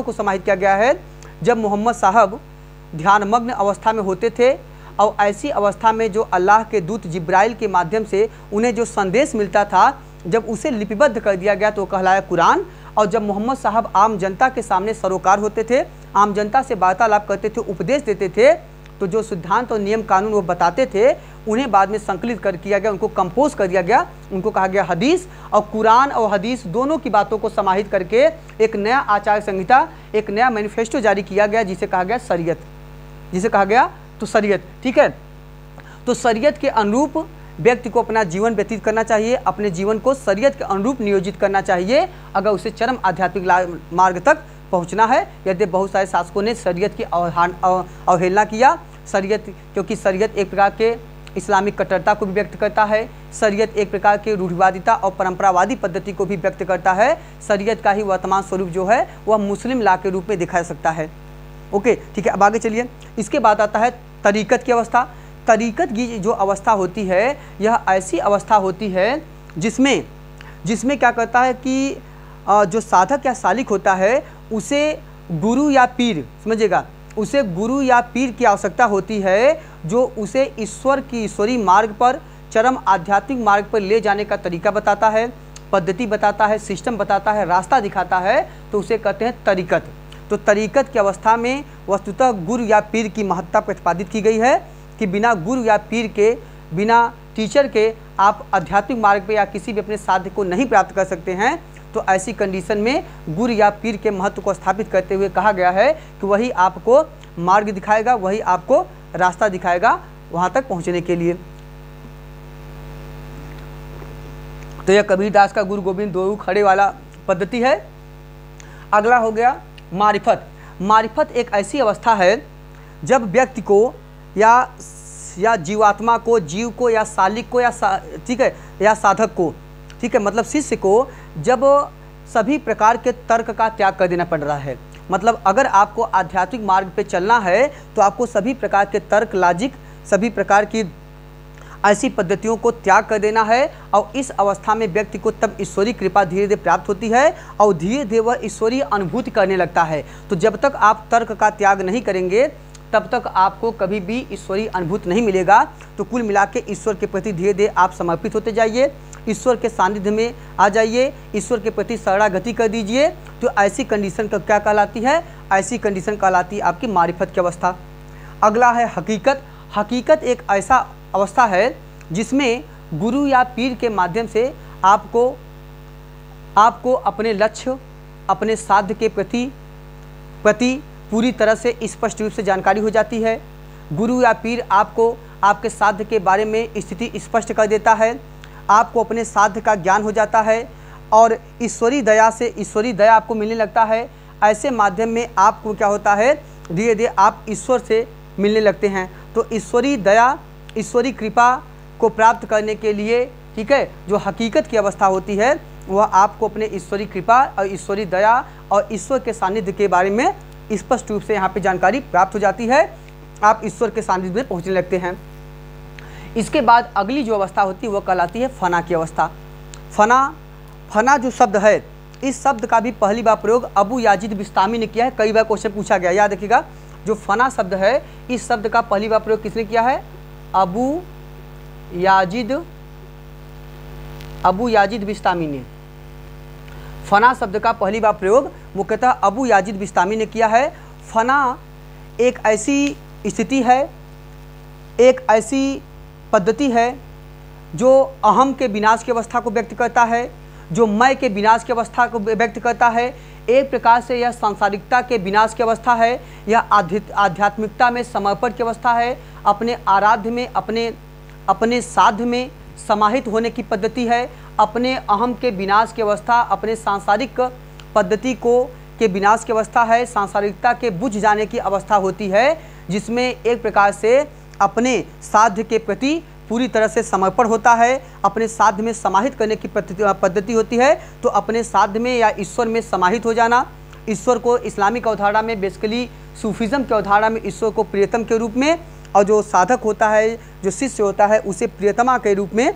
Speaker 1: को समाहित किया गया है। जब मोहम्मद साहब ध्यानमग्न अवस्था में होते थे और ऐसी अवस्था में जो अल्लाह के दूत जिब्राइल के माध्यम से उन्हें जो संदेश मिलता था, जब उसे लिपिबद्ध कर दिया गया तो कहलाया कुरान। और जब मोहम्मद साहब आम जनता के सामने सरोकार होते थे, आम जनता से वार्तालाप करते थे, उपदेश देते थे, तो जो सिद्धांत और नियम कानून वो बताते थे उन्हें बाद में संकलित कर किया गया, उनको कंपोज कर दिया गया, उनको कहा गया हदीस। और कुरान और हदीस दोनों की बातों को समाहित करके एक नया आचार संहिता, एक नया मैनिफेस्टो जारी किया गया, जिसे कहा गया शरीयत, तो शरीयत। ठीक है, तो शरीयत के अनुरूप व्यक्ति को अपना जीवन व्यतीत करना चाहिए, अपने जीवन को शरीयत के अनुरूप नियोजित करना चाहिए अगर उसे चरम आध्यात्मिक मार्ग तक पहुंचना है। यदि बहुत सारे शासकों ने शरीयत की अवहेलना किया, क्योंकि शरीयत एक प्रकार के इस्लामिक कट्टरता को भी व्यक्त करता है, शरीयत एक प्रकार की रूढ़िवादिता और परंपरावादी पद्धति को भी व्यक्त करता है। शरीयत का ही वर्तमान स्वरूप जो है वह मुस्लिम लॉ के रूप में दिखा सकता है। ओके, ठीक है, अब आगे चलिए। इसके बाद आता है तरीक़त की अवस्था। तरीक़त की जो अवस्था होती है यह ऐसी अवस्था होती है जिसमें क्या करता है कि जो साधक या सालिक होता है उसे गुरु या पीर, समझिएगा, उसे गुरु या पीर की आवश्यकता होती है, जो उसे ईश्वर की ईश्वरी मार्ग पर, चरम आध्यात्मिक मार्ग पर ले जाने का तरीका बताता है, पद्धति बताता है, सिस्टम बताता है, रास्ता दिखाता है, तो उसे कहते हैं तरीक़त। तो तरीक़त की अवस्था में वस्तुतः गुरु या पीर की महत्ता प्रतिपादित की गई है कि बिना गुरु या पीर के, बिना टीचर के आप आध्यात्मिक मार्ग पे या किसी भी अपने साध्य को नहीं प्राप्त कर सकते हैं। तो ऐसी कंडीशन में गुरु या पीर के महत्व को स्थापित करते हुए कहा गया है कि वही आपको मार्ग दिखाएगा, वही आपको रास्ता दिखाएगा वहाँ तक पहुँचने के लिए। तो यह कबीरदास का गुरु गोविंद दोऊ खड़े वाला पद्धति है। अगला हो गया मारिफत। मारिफत एक ऐसी अवस्था है जब व्यक्ति को या जीवात्मा को, जीव को या सालिक को ठीक है, या साधक को, ठीक है, मतलब शिष्य को जब सभी प्रकार के तर्क का त्याग कर देना पड़ रहा है। मतलब अगर आपको आध्यात्मिक मार्ग पे चलना है तो आपको सभी प्रकार के तर्क, लॉजिक, सभी प्रकार की ऐसी पद्धतियों को त्याग कर देना है। और इस अवस्था में व्यक्ति को तब ईश्वरीय कृपा धीरे धीरे प्राप्त होती है और धीरे धीरे वह ईश्वरीय अनुभूति करने लगता है। तो जब तक आप तर्क का त्याग नहीं करेंगे तब तक आपको कभी भी ईश्वरीय अनुभूति नहीं मिलेगा। तो कुल मिला के ईश्वर के प्रति धीरे धीरे आप समर्पित होते जाइए, ईश्वर के सानिध्य में आ जाइए, ईश्वर के प्रति शरणागति कर दीजिए। तो ऐसी कंडीशन का क्या कहलाती है? ऐसी कंडीशन कहलाती है आपकी मारिफत की अवस्था। अगला है हकीकत। हकीकत एक ऐसा अवस्था है जिसमें गुरु या पीर के माध्यम से आपको अपने लक्ष्य, अपने साध्य के प्रति पूरी तरह से स्पष्ट रूप से जानकारी हो जाती है। गुरु या पीर आपको आपके साध्य के बारे में स्थिति स्पष्ट कर देता है, आपको अपने साध्य का ज्ञान हो जाता है और ईश्वरी दया आपको मिलने लगता है। ऐसे माध्यम में आपको क्या होता है, धीरे धीरे आप ईश्वर से मिलने लगते हैं। तो ईश्वरी दया, ईश्वरी कृपा को प्राप्त करने के लिए, ठीक है, जो हकीकत की अवस्था होती है वह आपको अपने ईश्वरी कृपा और ईश्वरी दया और ईश्वर के सानिध्य के बारे में स्पष्ट रूप से यहाँ पे जानकारी प्राप्त हो जाती है। आप ईश्वर के सानिध्य में पहुँचने लगते हैं। इसके बाद अगली जो अवस्था होती है वह कहलाती है फना की अवस्था। फना जो शब्द है, इस शब्द का भी पहली बार प्रयोग अबू याजिद बिस्तामी ने किया है। कई बार क्वेश्चन पूछा गया, याद रखिएगा। जो फना शब्द है, इस शब्द का पहली बार प्रयोग किसने किया है? अबू याजिद बिस्तामी ने। फना शब्द का पहली बार प्रयोग मुख्यतः अबू याजिद बिस्तामी ने किया है। फना एक ऐसी स्थिति है, एक ऐसी पद्धति है जो अहम के विनाश की अवस्था को व्यक्त करता है, जो मैं के विनाश की अवस्था को व्यक्त करता है। एक प्रकार से यह सांसारिकता के विनाश की अवस्था है, यह आध्यात्मिकता में समर्पण की अवस्था है, अपने आराध्य में, अपने साध्य में समाहित होने की पद्धति है, अपने अहम के विनाश की अवस्था, अपने सांसारिक पद्धति के विनाश की अवस्था है, सांसारिकता के बुझ जाने की अवस्था होती है, जिसमें एक प्रकार से अपने साध्य के प्रति पूरी तरह से समर्पण होता है, अपने साध्य में समाहित करने की पद्धति होती है। तो अपने साध्य में या ईश्वर में समाहित हो जाना, ईश्वर को इस्लामिक अवधारणा में, बेसिकली सूफीज़म की अवधारणा में ईश्वर को प्रियतम के रूप में, और जो साधक होता है, जो शिष्य होता है, उसे प्रियतमा के रूप में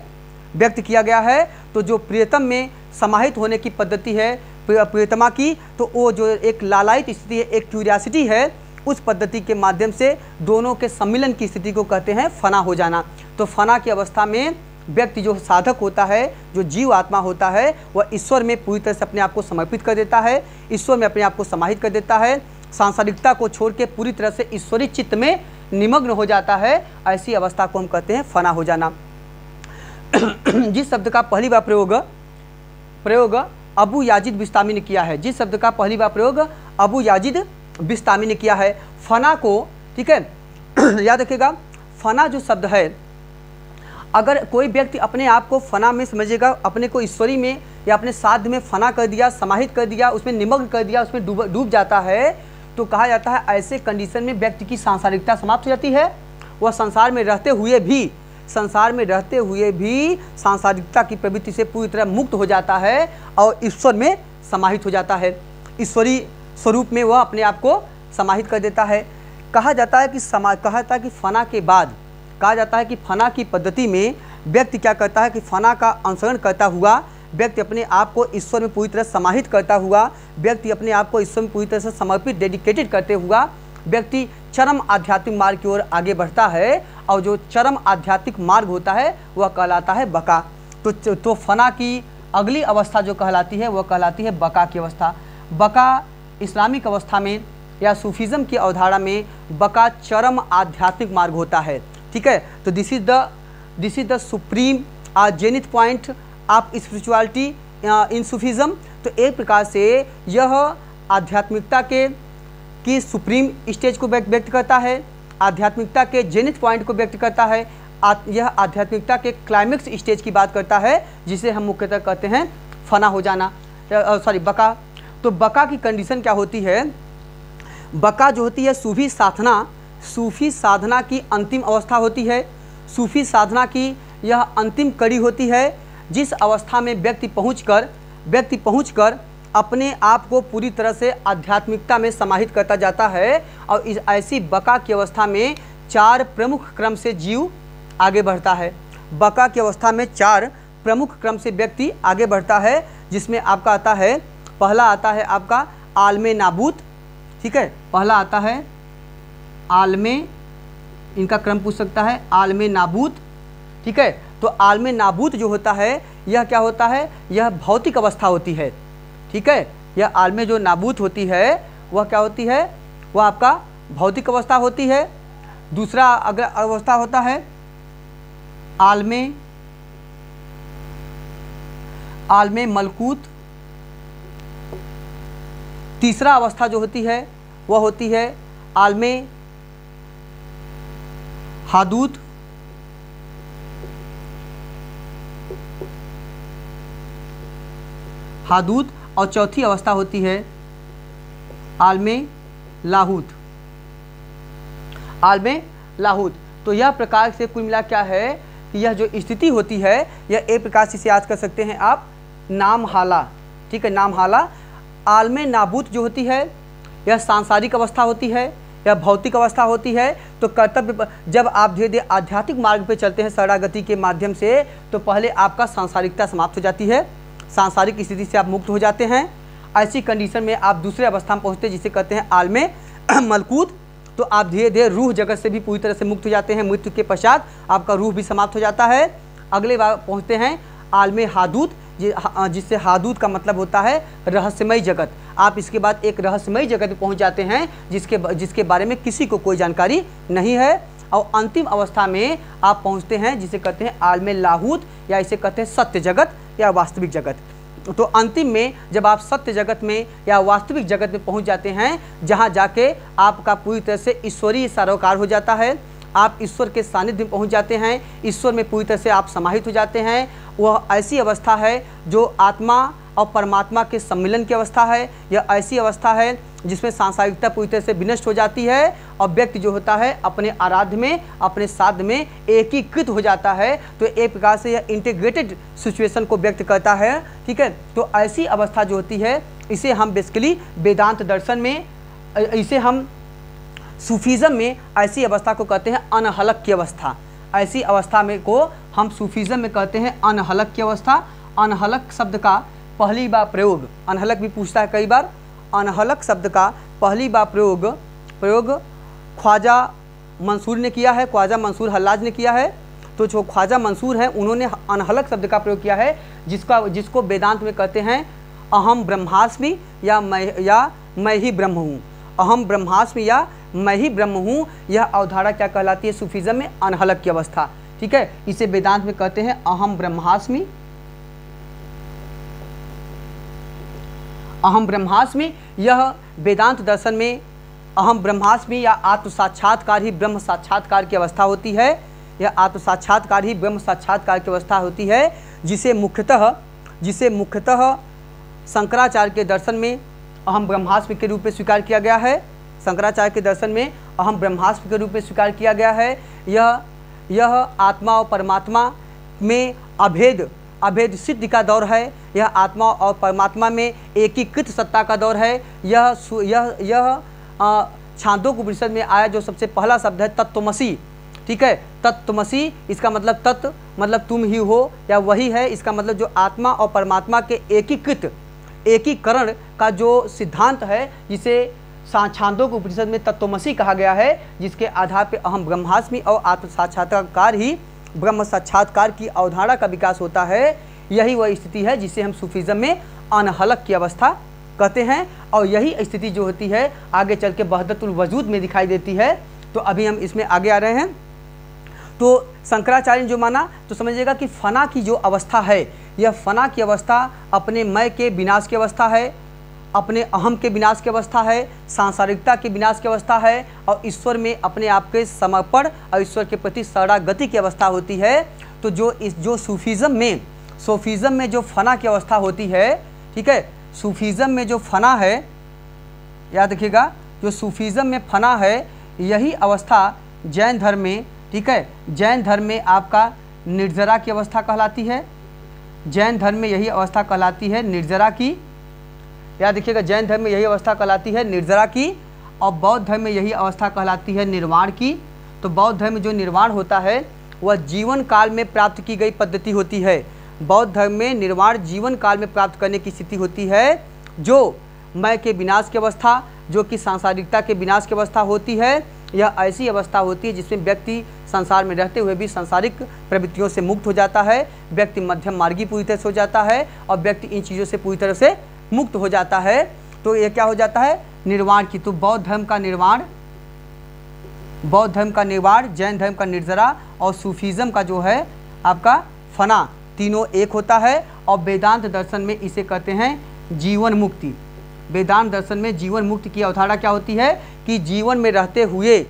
Speaker 1: व्यक्त किया गया है। तो जो प्रियतम में समाहित होने की पद्धति है प्रियतमा की, तो वो जो एक लालायित स्थिति है, एक क्यूरियासिटी है, उस पद्धति के माध्यम से दोनों के सम्मिलन की स्थिति को कहते हैं फना हो जाना। तो फना की अवस्था में व्यक्ति जो साधक होता है, जो जीव आत्मा होता है, वह ईश्वर में पूरी तरह से अपने आप को समर्पित कर देता है, ईश्वर में अपने आप को समाहित कर देता है, सांसारिकता को छोड़ के पूरी तरह से ईश्वरी चित्त में निमग्न हो जाता है। ऐसी अवस्था को हम कहते हैं फना हो जाना। जिस शब्द का पहली बार प्रयोग अबू याजिद बिस्तामी ने किया है, जिस शब्द का पहली बार प्रयोग अबू याजिद बिस्तामी ने किया है, फना को, ठीक है, याद रखिएगा, फना जो शब्द है, अगर कोई व्यक्ति अपने आप को फना में समझेगा, अपने को ईश्वरी में या अपने साध्य में फना कर दिया, समाहित कर दिया, उसमें निमग्न कर दिया, उसमें डूब जाता है, तो कहा जाता है ऐसे कंडीशन में व्यक्ति की सांसारिकता समाप्त हो जाती है। वह संसार में रहते हुए भी सांसारिकता की प्रवृत्ति से पूरी तरह मुक्त हो जाता है और ईश्वर में समाहित हो जाता है, ईश्वरी स्वरूप में वह अपने आप को समाहित कर देता है। कहा जाता है कि फना के बाद कहा जाता है कि फना की पद्धति में व्यक्ति क्या करता है कि फना का अनुसरण करता हुआ व्यक्ति अपने आप को ईश्वर में पूरी तरह समाहित करता हुआ, व्यक्ति अपने आप को ईश्वर में पूरी तरह से समर्पित, डेडिकेटेड करते हुआ व्यक्ति चरम आध्यात्मिक मार्ग की ओर आगे बढ़ता है, और जो चरम आध्यात्मिक मार्ग होता है वह कहलाता है बका। तो फना की अगली अवस्था जो कहलाती है वह कहलाती है बका की अवस्था। बका इस्लामिक अवस्था में या सूफीज़म की अवधारणा में बका चरम आध्यात्मिक मार्ग होता है, ठीक है। तो this is the supreme zenith point of spirituality in Sufism. तो एक प्रकार से यह आध्यात्मिकता की सुप्रीम स्टेज को व्यक्त करता है, आध्यात्मिकता के जेनिथ पॉइंट को व्यक्त करता है, यह आध्यात्मिकता के क्लाइमेक्स स्टेज की बात करता है, जिसे हम मुख्यतः कहते हैं फना हो जाना, बका। तो बका की कंडीशन क्या होती है? बका जो होती है सूफी साधना की अंतिम अवस्था होती है। सूफी साधना की यह अंतिम कड़ी होती है, जिस अवस्था में व्यक्ति पहुंचकर अपने आप को पूरी तरह से आध्यात्मिकता में समाहित करता जाता है। और इस ऐसी बका की अवस्था में 4 प्रमुख क्रम से जीव आगे बढ़ता है। बका की अवस्था में 4 प्रमुख क्रम से व्यक्ति आगे बढ़ता है, जिसमें आपका आता है, पहला आता है आपका आलमे नाबूत, ठीक है। पहला आता है आलमे, इनका क्रम पूछ सकता है, आलमे नाबूत, ठीक है। तो आलमे नाबूत जो होता है यह क्या होता है? यह भौतिक अवस्था होती है, ठीक है। यह आलमे जो नाबूत होती है वह क्या होती है? वह आपका भौतिक अवस्था होती है। दूसरा अगर अवस्था होता है आलमे मलकूत। तीसरा अवस्था जो होती है वह होती है आलमे हादूत। और चौथी अवस्था होती है आलमे लाहूत। तो यह प्रकार से कुल मिला क्या है कि यह जो स्थिति होती है यह एक प्रकार से इसे याद कर सकते हैं आप नाम हाला, ठीक है, नाम हाला। आलमे नाबूत जो होती है यह सांसारिक अवस्था होती है, यह भौतिक अवस्था होती है। तो कर्तव्य जब आप धीरे धीरे आध्यात्मिक मार्ग पे चलते हैं शरणागति के माध्यम से, तो पहले आपका सांसारिकता समाप्त हो जाती है, सांसारिक स्थिति से आप मुक्त हो जाते हैं। ऐसी कंडीशन में आप दूसरे अवस्था में पहुँचते हैं जिसे कहते हैं आलमे मलकूत। तो आप धीरे धीरे रूह जगत से भी पूरी तरह से मुक्त हो जाते हैं, मृत्यु के पश्चात आपका रूह भी समाप्त हो जाता है। अगले बार पहुँचते हैं आलमे हादूत, जिससे हादूत का मतलब होता है रहस्यमय जगत। आप इसके बाद एक रहस्यमय जगत में पहुंच जाते हैं जिसके बारे में किसी को कोई जानकारी नहीं है। और अंतिम अवस्था में आप पहुंचते हैं जिसे कहते हैं आलमे लाहूत, या इसे कहते हैं सत्य जगत या वास्तविक जगत। तो अंतिम में जब आप सत्य जगत में या वास्तविक जगत में पहुंच जाते हैं, जहां जाके आपका पूरी तरह से ईश्वरीय सारोकार हो जाता है, आप ईश्वर के सानिध्य में पहुंच जाते हैं, ईश्वर में पूरी तरह से आप समाहित हो जाते हैं। वह ऐसी अवस्था है जो आत्मा और परमात्मा के सम्मिलन की अवस्था है। यह ऐसी अवस्था है जिसमें सांसारिकता पूरी तरह से विनष्ट हो जाती है और व्यक्ति जो होता है अपने आराध्य में, अपने साध में एकीकृत हो जाता है। तो एक प्रकार से यह इंटीग्रेटेड सिचुएशन को व्यक्त करता है, ठीक है। तो ऐसी अवस्था जो होती है, इसे हम बेसिकली वेदांत दर्शन में, इसे हम सूफीज़म में ऐसी अवस्था को कहते हैं अनहलक की अवस्था। ऐसी अवस्था में को हम सूफीज़म में कहते हैं अनहलक की अवस्था। अनहलक शब्द का पहली बार प्रयोग, अनहलक भी पूछता है कई बार, अनहलक शब्द का पहली बार प्रयोग ख्वाजा मंसूर ने किया है, ख्वाजा मंसूर हल्लाज ने किया है। तो जो ख्वाजा मंसूर हैं उन्होंने अनहलक शब्द का प्रयोग किया है, जिसको वेदांत में कहते हैं अहम ब्रह्मास्मि या मैं ही ब्रह्म हूँ। अहम ब्रह्मास्मि या मैं ही ब्रह्म हूँ, यह अवधारणा क्या कहलाती है सूफीज़म में? अनहलक की अवस्था, ठीक है। इसे वेदांत में कहते हैं अहम ब्रह्मास्मि। अहम ब्रह्मास्मि, यह वेदांत दर्शन में अहम ब्रह्मास्मि या आत्म साक्षात्कार ही ब्रह्म साक्षात्कार की अवस्था होती है। यह आत्म साक्षात्कार ही ब्रह्म साक्षात्कार की अवस्था होती है, जिसे मुख्यतः शंकराचार्य के दर्शन में अहम ब्रह्मास्मि के रूप में स्वीकार किया गया है। शंकराचार्य के दर्शन में अहम ब्रह्मास्मि के रूप में स्वीकार किया गया है। यह आत्मा और परमात्मा में अभेद सिद्धि का दौर है। यह आत्मा और परमात्मा में एकीकृत सत्ता का दौर है। यह छांदोग्य उपनिषद में आया जो सबसे पहला शब्द है तत्त्वमसि, ठीक है। तत्त्वमसि, इसका मतलब तत्व मतलब तुम ही हो या वही है। इसका मतलब जो आत्मा और परमात्मा के एकीकरण का जो सिद्धांत है, जिसे छांदोग्य उपनिषद में तत्त्वमसि कहा गया है, जिसके आधार पर अहम ब्रह्मास्मि और आत्म साक्षात्कार ही ब्रह्म साक्षात्कार की अवधारणा का विकास होता है। यही वह स्थिति है जिसे हम सूफीज़म में अनहलक की अवस्था कहते हैं। और यही स्थिति जो होती है आगे चल के वहदतुल वजूद में दिखाई देती है। तो अभी हम इसमें आगे आ रहे हैं। तो शंकराचार्य ने जो माना, तो समझिएगा कि फना की जो अवस्था है, यह फना की अवस्था अपने मैं के विनाश की अवस्था है, अपने अहम के विनाश की अवस्था है, सांसारिकता के विनाश की अवस्था है, और ईश्वर में अपने आप के समर्पण और ईश्वर के प्रति शरणागति की अवस्था होती है। तो जो सूफीज़म में जो फना की अवस्था होती है, ठीक है, सूफीज़म में जो फना है, याद रखिएगा, जो सूफीज़म में फना है, यही अवस्था जैन धर्म में, ठीक है, जैन धर्म में आपका निर्जरा की अवस्था कहलाती है। जैन धर्म में यही अवस्था कहलाती है निर्जरा की। याद रखिएगा, जैन धर्म में यही अवस्था कहलाती है निर्जरा की, और बौद्ध धर्म में यही अवस्था कहलाती है निर्वाण की। तो बौद्ध धर्म में जो निर्वाण होता है वह जीवन काल में प्राप्त की गई पद्धति होती है। बौद्ध धर्म में निर्वाण जीवन काल में प्राप्त करने की स्थिति होती है, जो मैं के विनाश की अवस्था, जो कि सांसारिकता के विनाश की अवस्था होती है। यह ऐसी अवस्था होती है जिसमें व्यक्ति संसार में रहते हुए भी सांसारिक प्रवृत्तियों से मुक्त हो जाता है, व्यक्ति मध्यम मार्गी पूरी तरह से हो जाता है, और व्यक्ति इन चीज़ों से पूरी तरह से मुक्त हो जाता है। तो यह क्या हो जाता है? निर्वाण की। तो बौद्ध धर्म का निर्वाण, जैन धर्म का निर्जरा, और सूफीज़म का जो है आपका फना, तीनों एक होता है। और वेदांत दर्शन में इसे कहते हैं जीवन मुक्ति। वेदांत दर्शन में जीवन मुक्ति की अवधारणा क्या होती है कि जीवन में रहते हुए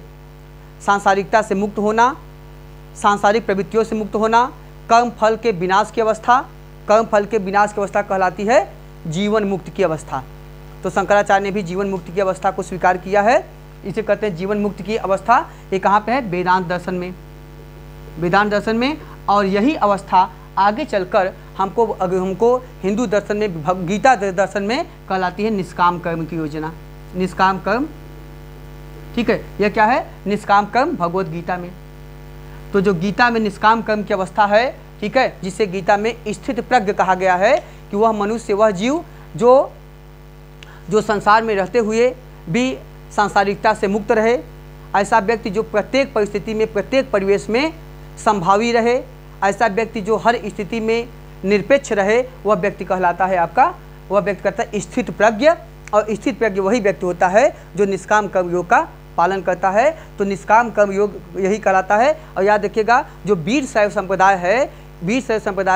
Speaker 1: सांसारिकता से मुक्त होना, सांसारिक प्रवृत्तियों से मुक्त होना, कर्म फल के विनाश की अवस्था कहलाती है जीवन मुक्ति की अवस्था। तो शंकराचार्य ने भी जीवन मुक्ति की अवस्था को स्वीकार किया है। इसे कहते हैं जीवन मुक्ति की अवस्था। ये कहाँ पे है? वेदांत दर्शन में। और यही अवस्था आगे चलकर हमको हिंदू दर्शन में, गीता दर्शन में कहलाती है निष्काम कर्म की योजना। निष्काम कर्म, ठीक है, यह क्या है? निष्काम कर्म भगवत गीता में। तो जो गीता में निष्काम कर्म की अवस्था है, ठीक है, जिसे गीता में स्थित प्रज्ञ कहा गया है, कि वह मनुष्य, वह जीव जो संसार में रहते हुए भी सांसारिकता से मुक्त रहे, ऐसा व्यक्ति जो प्रत्येक परिस्थिति में, प्रत्येक परिवेश में संभावी रहे, ऐसा व्यक्ति जो हर स्थिति में निरपेक्ष रहे, वह व्यक्ति कहलाता है आपका, वह व्यक्ति कहता है स्थित प्रज्ञ। और स्थित प्रज्ञ वही व्यक्ति होता है जो निष्काम कर्म योग का पालन करता है। तो निष्काम कर्म योग यही कहलाता है। और याद रखिएगा, जो वीर शैव संप्रदाय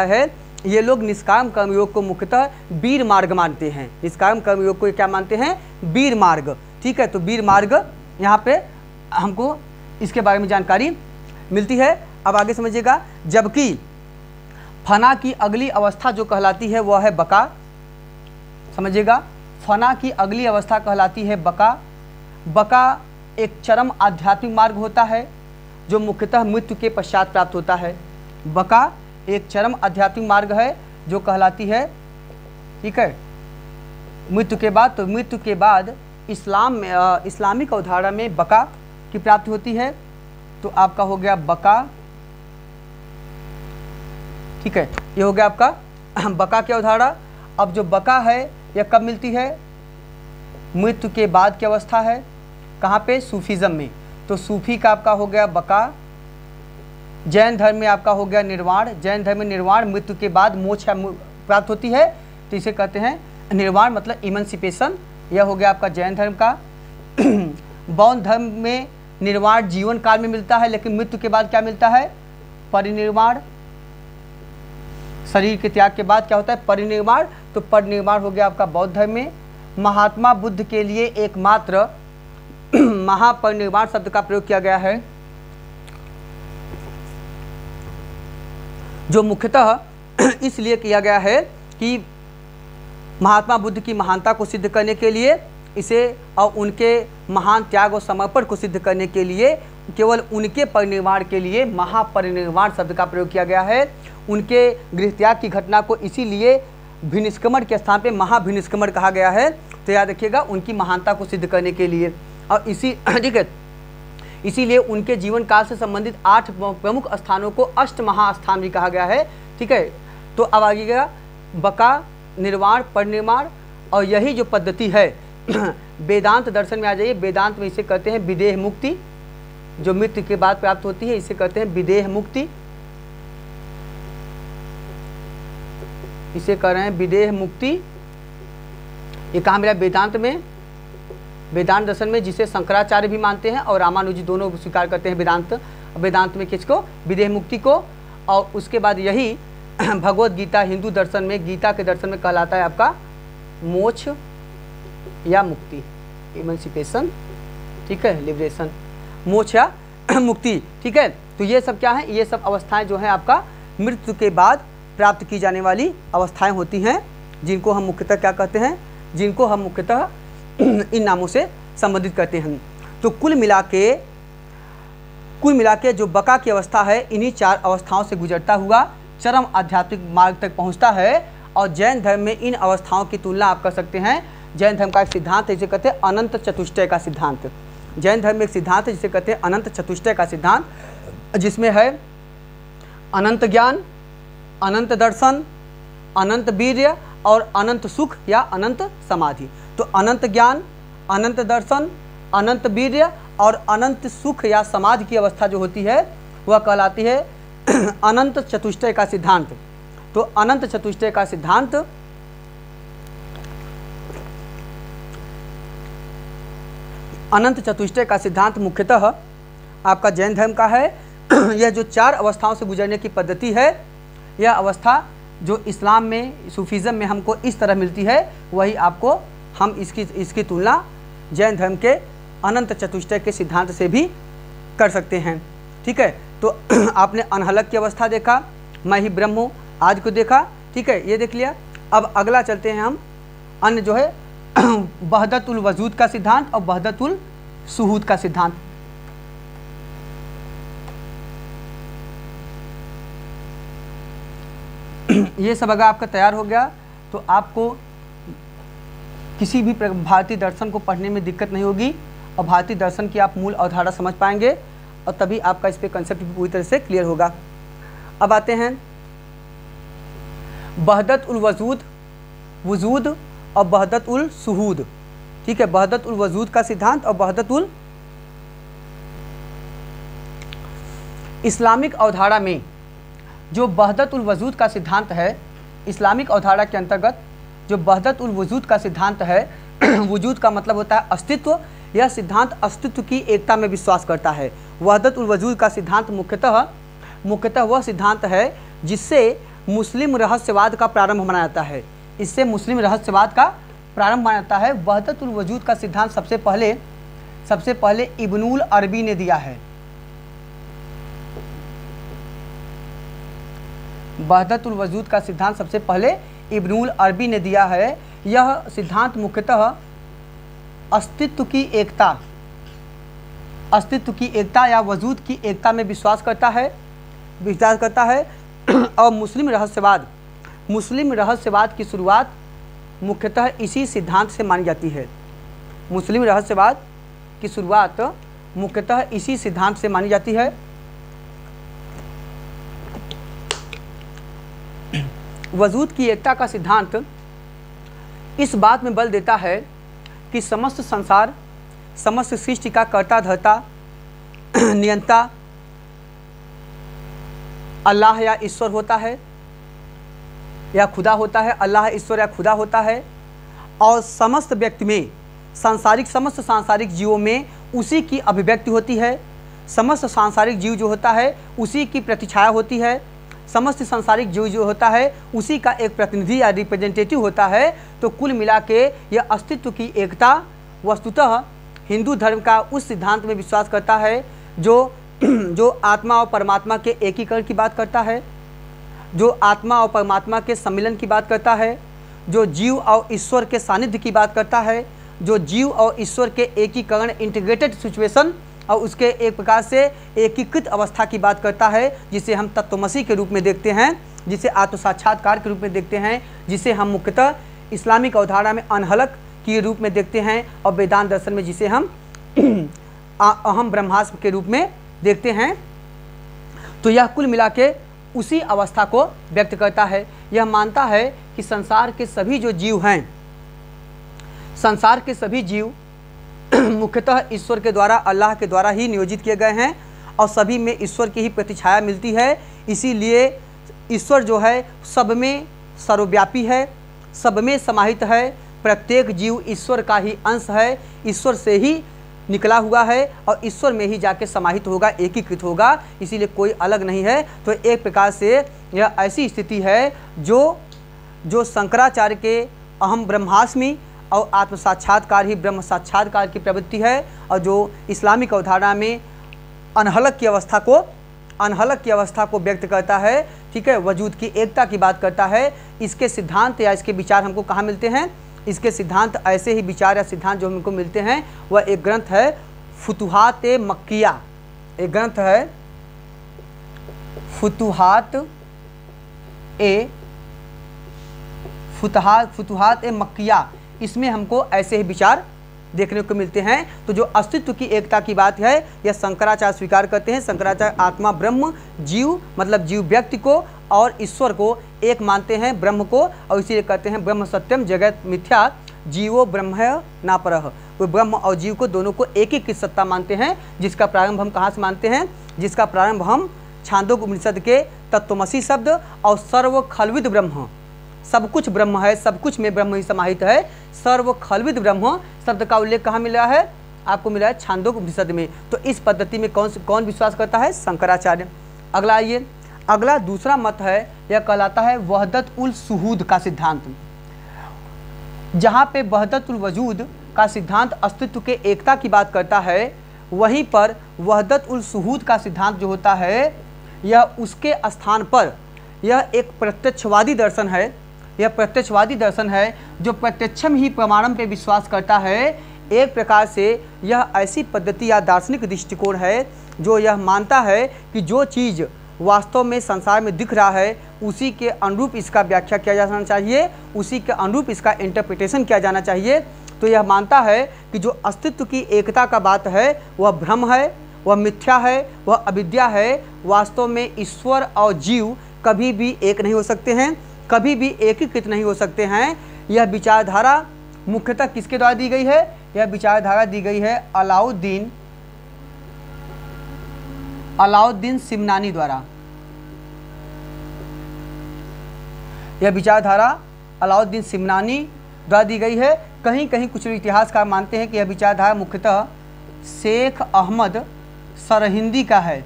Speaker 1: है, ये लोग निष्काम कर्मयोग को मुख्यतः वीर मार्ग मानते हैं। निष्काम कर्मयोग को क्या मानते हैं? वीर मार्ग। ठीक है, तो वीर मार्ग यहाँ पे हमको इसके बारे में जानकारी मिलती है। अब आगे समझिएगा, जबकि फना की अगली अवस्था जो कहलाती है वह है बका। समझिएगा, फना की अगली अवस्था कहलाती है बका। बका एक चरम आध्यात्मिक मार्ग होता है जो मुख्यतः मृत्यु के पश्चात प्राप्त होता है। बका एक चरम आध्यात्मिक मार्ग है जो कहलाती है, ठीक है, मृत्यु के बाद। तो मृत्यु के बाद इस्लाम में इस्लामिक अवधारणा में बका की प्राप्ति होती है। तो आपका हो गया बका, ठीक है, ये हो गया आपका बका की अवधारणा। अब जो बका है यह कब मिलती है? मृत्यु के बाद की अवस्था है। कहाँ पे? सूफीज़म में। तो सूफी का आपका हो गया बका। जैन धर्म में आपका हो गया निर्वाण। जैन धर्म में निर्वाण मृत्यु के बाद मोक्ष प्राप्त होती है, तो इसे कहते हैं निर्वाण, मतलब इमेंसिपेशन। यह हो गया आपका जैन धर्म का। बौद्ध धर्म में निर्वाण जीवन काल में मिलता है, लेकिन मृत्यु के बाद क्या मिलता है? परिनिर्वाण। शरीर के त्याग के बाद क्या होता है? परिनिर्वाण। तो परिनिर्वाण हो गया आपका बौद्ध धर्म में। महात्मा बुद्ध के लिए एकमात्र महापरिनिर्वाण शब्द का प्रयोग किया गया है, जो मुख्यतः इसलिए किया गया है कि महात्मा बुद्ध की महानता को सिद्ध करने के लिए इसे और उनके महान त्याग और समर्पण को सिद्ध करने के लिए केवल उनके परिनिर्वाण के लिए महापरिनिर्वाण शब्द का प्रयोग किया गया है। उनके गृह त्याग की घटना को इसीलिए भिनिष्क्रमण के स्थान पे महाभिनिष्क्रमण कहा गया है। तो याद रखिएगा, उनकी महानता को सिद्ध करने के लिए। और इसी, ठीक है, इसीलिए उनके जीवन काल से संबंधित 8 प्रमुख स्थानों को अष्ट महास्थान भी कहा गया है। ठीक है, तो अब आइएगा बका, निर्वाण, परिनिर्वाण, और यही जो पद्धति है वेदांत दर्शन में आ जाइए। वेदांत में इसे कहते हैं विदेह मुक्ति, जो मृत्यु के बाद प्राप्त होती है, इसे कहते हैं विदेह मुक्ति। इसे कह रहे हैं विदेह मुक्ति। ये कहाँ मिला? वेदांत में, वेदांत दर्शन में, जिसे शंकराचार्य भी मानते हैं और रामानुजी दोनों स्वीकार करते हैं वेदांत में किसको? विदेह मुक्ति को। और उसके बाद यही भगवत गीता हिंदू दर्शन में, गीता के दर्शन में कहलाता है आपका मोक्ष या मुक्ति, इमेंसिपेशन। ठीक है, लिबरेशन, मोक्ष या मुक्ति। ठीक है, तो ये सब क्या है? ये सब अवस्थाएं जो हैं आपका मृत्यु के बाद प्राप्त की जाने वाली अवस्थाएं होती हैं, जिनको हम मुख्यतः क्या कहते हैं? जिनको हम मुख्यतः इन नामों से संबोधित करते हैं। तो कुल मिला के जो बका की अवस्था है, इन्हीं 4 अवस्थाओं से गुजरता हुआ चरम आध्यात्मिक मार्ग तक पहुंचता है। और जैन धर्म में इन अवस्थाओं की तुलना आप कर सकते हैं। जैन धर्म का एक सिद्धांत है जिसे कहते हैं अनंत चतुष्टय का सिद्धांत। जैन धर्म में एक सिद्धांत है जिसे कहते हैं अनंत चतुष्टय का सिद्धांत, जिसमें है अनंत ज्ञान, अनंत दर्शन, अनंत वीर्य और अनंत सुख या अनंत समाधि। तो अनंत ज्ञान, अनंत दर्शन, अनंत वीर्य और अनंत सुख या समाधि की अवस्था जो होती है वह कहलाती है अनंत चतुष्टय का सिद्धांत। तो अनंत चतुष्टय का सिद्धांत मुख्यतः आपका जैन धर्म का है। यह जो 4 अवस्थाओं से गुजरने की पद्धति है, यह अवस्था जो इस्लाम में, सूफीज़म में हमको इस तरह मिलती है, वही आपको हम इसकी तुलना जैन धर्म के अनंत चतुष्टय के सिद्धांत से भी कर सकते हैं। ठीक है, तो आपने अनहलक की अवस्था देखा, मैं ही ब्रह्म हूँ, आज को देखा। ठीक है, ये देख लिया। अब अगला चलते हैं हम अन्य जो है वहदतुल वजूद का सिद्धांत और वहदतुल सुहूद का सिद्धांत। ये सब अगर आपका तैयार हो गया तो आपको किसी भी भारतीय दर्शन को पढ़ने में दिक्कत नहीं होगी और भारतीय दर्शन की आप मूल अवधारणा समझ पाएंगे और तभी आपका इस पे कंसेप्ट पूरी तरह से क्लियर होगा। अब आते हैं वहदत उल वजूद और वहदत उल सुहूद। ठीक है, वहदत उल वजूद का सिद्धांत और वहदत उल इस्लामिक अवधारणा में जो वहदत उल वजूद का सिद्धांत है, इस्लामिक अवधारणा के अंतर्गत जो वहदत उल वजूद का सिद्धांत है, वजूद का मतलब होता है अस्तित्व। यह सिद्धांत अस्तित्व की एकता में विश्वास करता है। वहदत उल वजूद का सिद्धांत मुख्यतः वह सिद्धांत है जिससे मुस्लिम रहस्यवाद का प्रारंभ माना जाता है। इससे मुस्लिम रहस्यवाद का प्रारंभ माना जाता है। वहदतुल वजूद का सिद्धांत सबसे पहले इब्नुल अरबी ने दिया है। वहदतुल वजूद का सिद्धांत सबसे पहले इब्नुल अरबी ने दिया है। यह सिद्धांत मुख्यतः अस्तित्व की एकता या वजूद की एकता में विश्वास करता है और मुस्लिम रहस्यवाद की शुरुआत मुख्यतः इसी सिद्धांत से मानी जाती है। मुस्लिम रहस्यवाद की शुरुआत मुख्यतः इसी सिद्धांत से मानी जाती है। वजूद की एकता का सिद्धांत इस बात में बल देता है कि समस्त संसार, समस्त सृष्टि का कर्ता धर्ता नियंता अल्लाह या ईश्वर होता है या खुदा होता है। अल्लाह ईश्वर या खुदा होता है और समस्त व्यक्ति में समस्त सांसारिक जीवों में उसी की अभिव्यक्ति होती है। समस्त सांसारिक जीव जो होता है उसी की प्रतिछाया होती है। समस्त सांसारिक जीव जो होता है उसी का एक प्रतिनिधि या रिप्रेजेंटेटिव होता है। तो कुल मिला के यह अस्तित्व की एकता वस्तुतः हिंदू धर्म का उस सिद्धांत में विश्वास करता है जो आत्मा और परमात्मा के एकीकरण की बात करता है, जो आत्मा और परमात्मा के सम्मिलन की बात करता है, जो जीव और ईश्वर के सानिध्य की बात करता है, जो जीव और ईश्वर के एकीकरण इंटीग्रेटेड सिचुएशन और उसके एक प्रकार से एकीकृत अवस्था की बात करता है, जिसे हम तत्वमसी के रूप में देखते हैं, जिसे आत्म साक्षात्कार के रूप में देखते हैं, जिसे हम मुख्यतः इस्लामिक अवधारणा में अनहलक के रूप में देखते हैं और वेदांत दर्शन में जिसे हम अहम ब्रह्मास्म के रूप में देखते हैं। तो यह कुल मिला के उसी अवस्था को व्यक्त करता है। यह मानता है कि संसार के सभी जो जीव हैं, संसार के सभी जीव मुख्यतः ईश्वर के द्वारा, अल्लाह के द्वारा ही नियोजित किए गए हैं और सभी में ईश्वर की ही प्रतिछाया मिलती है। इसीलिए ईश्वर जो है सब में सर्वव्यापी है, सब में समाहित है। प्रत्येक जीव ईश्वर का ही अंश है, ईश्वर से ही निकला हुआ है और ईश्वर में ही जाके समाहित होगा, एकीकृत होगा। इसीलिए कोई अलग नहीं है। तो एक प्रकार से यह ऐसी स्थिति है जो शंकराचार्य के अहम ब्रह्मास्मि और आत्म साक्षात्कार ही ब्रह्म साक्षात्कार की प्रवृत्ति है और जो इस्लामिक अवधारणा में अनहलक की अवस्था को व्यक्त करता है। ठीक है, वजूद की एकता की बात करता है। इसके सिद्धांत या इसके विचार हमको कहाँ मिलते हैं? इसके सिद्धांत ऐसे ही विचार या सिद्धांत जो हमको मिलते हैं वह एक ग्रंथ है फुतुहात ए मक्किया। एक ग्रंथ है फुतुहात ए मक्किया। इसमें हमको ऐसे ही विचार देखने को मिलते हैं। तो जो अस्तित्व की एकता की बात है यह शंकराचार्य स्वीकार करते हैं। शंकराचार्य आत्मा, ब्रह्म, जीव मतलब जीव व्यक्ति को और ईश्वर को एक मानते हैं, ब्रह्म को, और इसीलिए कहते हैं ब्रह्म सत्यम जगत मिथ्या जीवो ब्रह्म ना परह। वो ब्रह्म और जीव को दोनों को एक ही सत्ता मानते हैं, जिसका प्रारंभ हम कहाँ से मानते हैं? जिसका प्रारंभ हम छांदोग्य उपनिषद के तत्वमसी शब्द और सर्व खलविद ब्रह्म, सब कुछ ब्रह्म है, सब कुछ में ब्रह्म ही समाहित है, सर्व खलविद ब्रह्म शब्द का उल्लेख कहाँ मिला है? आपको मिला है छांदोग्य उपनिषद में। तो इस पद्धति में कौन विश्वास करता है? शंकराचार्य। अगला आइए, अगला दूसरा मत है, यह कहलाता है वहदत उल शुहूद का सिद्धांत। जहाँ पे वहदत उल वजूद का सिद्धांत अस्तित्व के एकता की बात करता है, वहीं पर वहदत उल शुहूद का सिद्धांत जो होता है यह उसके स्थान पर यह एक प्रत्यक्षवादी दर्शन है। यह प्रत्यक्षवादी दर्शन है जो प्रत्यक्षम ही प्रमाणम पे विश्वास करता है। एक प्रकार से यह ऐसी पद्धति या दार्शनिक दृष्टिकोण है जो यह मानता है कि जो चीज़ वास्तव में संसार में दिख रहा है उसी के अनुरूप इसका व्याख्या किया जाना चाहिए, उसी के अनुरूप इसका इंटरप्रिटेशन किया जाना चाहिए। तो यह मानता है कि जो अस्तित्व की एकता का बात है वह भ्रम है, वह मिथ्या है, वह अविद्या है। वास्तव में ईश्वर और जीव कभी भी एक नहीं हो सकते हैं, कभी भी एकीकृत नहीं हो सकते हैं। यह विचारधारा मुख्यतः किसके द्वारा दी गई है? यह विचारधारा दी गई है अलाउद्दीन सिमनानी द्वारा। यह विचारधारा अलाउद्दीन सिमनानी द्वारा दी गई है। कहीं कहीं कुछ इतिहासकार मानते हैं कि यह विचारधारा मुख्यतः शेख अहमद सरहिंदी का है।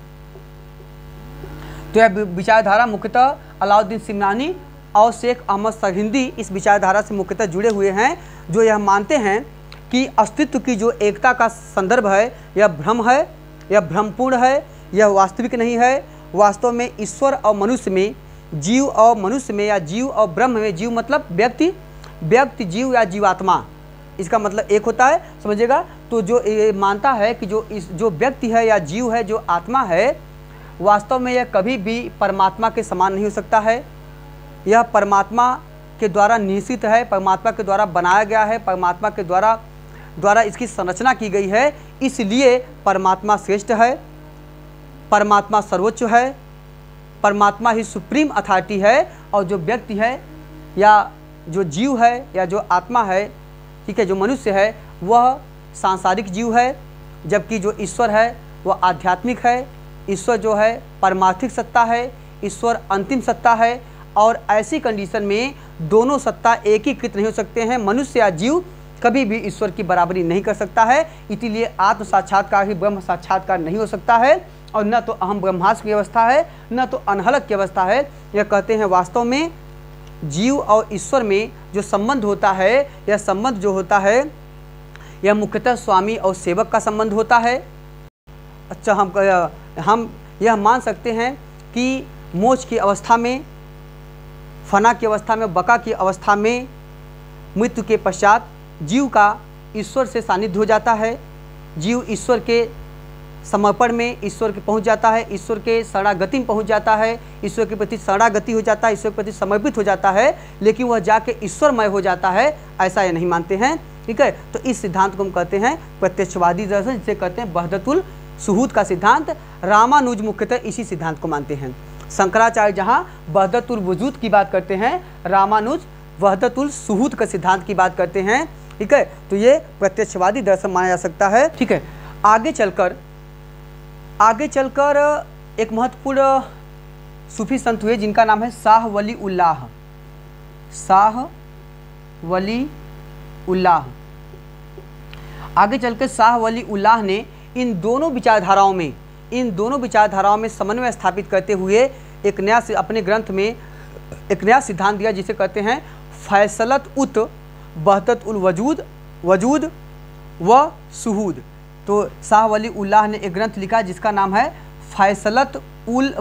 Speaker 1: तो यह विचारधारा मुख्यतः अलाउद्दीन सिमनानी और शेख अहमद सरहिंदी इस विचारधारा से मुख्यतः जुड़े हुए हैं, जो यह मानते हैं कि अस्तित्व की जो एकता का संदर्भ है यह भ्रम है, यह भ्रमपूर्ण है, यह वास्तविक नहीं है। वास्तव में ईश्वर और मनुष्य में, जीव और मनुष्य में, या जीव और ब्रह्म में, जीव मतलब व्यक्ति, व्यक्ति जीव या जीवात्मा, इसका मतलब एक होता है, समझिएगा। तो जो ये मानता है कि जो व्यक्ति है या जीव है, जो आत्मा है, वास्तव में यह कभी भी परमात्मा के समान नहीं हो सकता है। यह परमात्मा के द्वारा निश्चित है, परमात्मा के द्वारा बनाया गया है, परमात्मा के द्वारा इसकी संरचना की गई है। इसलिए परमात्मा श्रेष्ठ है, परमात्मा सर्वोच्च है, परमात्मा ही सुप्रीम अथॉरिटी है। और जो व्यक्ति है या जो जीव है या जो आत्मा है, ठीक है, जो मनुष्य है, वह सांसारिक जीव है, जबकि जो ईश्वर है वह आध्यात्मिक है। ईश्वर जो है परमार्थिक सत्ता है, ईश्वर अंतिम सत्ता है। और ऐसी कंडीशन में दोनों सत्ता एकीकृत नहीं हो सकते हैं। मनुष्य या जीव कभी भी ईश्वर की बराबरी नहीं कर सकता है। इसीलिए आत्म साक्षात्कार ही ब्रह्म साक्षात्कार नहीं हो सकता है। और न तो अहम ब्रह्मास्म की अवस्था है, न तो अनहलक की अवस्था है। यह कहते हैं वास्तव में जीव और ईश्वर में जो संबंध होता है, यह संबंध जो होता है यह मुख्यतः स्वामी और सेवक का संबंध होता है। अच्छा, हम यह मान सकते हैं कि मोक्ष की अवस्था में, फना की अवस्था में, बका की अवस्था में, मृत्यु के पश्चात जीव का ईश्वर से सानिध्य हो जाता है। जीव ईश्वर के समर्पण में ईश्वर के पहुंच जाता है, ईश्वर के शरणागति में पहुंच जाता है, ईश्वर के प्रति शरणागति हो जाता है, ईश्वर के प्रति समर्पित हो जाता है। लेकिन वह जाके ईश्वरमय हो जाता है, ऐसा ये नहीं मानते हैं। ठीक है, तो इस सिद्धांत को हम कहते हैं प्रत्यक्षवादी दर्शन, जिसे कहते हैं वहदतुल शुहूद का सिद्धांत। रामानुज मुख्यतः इसी सिद्धांत को मानते हैं। शंकराचार्य जहाँ वहदतुल वजूद की बात करते हैं, रामानुज वहदतुल शुहूद का सिद्धांत की बात करते हैं। ठीक है, तो ये प्रत्यक्षवादी दर्शन माना जा सकता है। ठीक है, आगे चलकर एक महत्वपूर्ण सूफी संत हुए जिनका नाम है शाह वली उल्लाह। शाह वली उल्लाह। आगे चलकर शाह वली उल्लाह ने इन दोनों विचारधाराओं में समन्वय स्थापित करते हुए एक नया अपने ग्रंथ में एक नया सिद्धांत दिया, जिसे कहते हैं फैसलत उत वहदत उल वजूद व शुहूद। तो शाह वली उल्लाह ने एक ग्रंथ लिखा जिसका नाम है फैसलत उल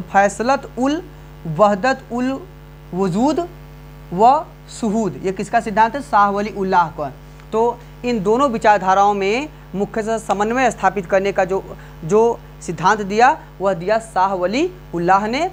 Speaker 1: वहदत उल वजूद व शुहूद। ये किसका सिद्धांत है? शाह वली उल्लाह का। तो इन दोनों विचारधाराओं में मुख्यतः समन्वय स्थापित करने का जो सिद्धांत दिया, वह दिया शाह वली उल्लाह ने।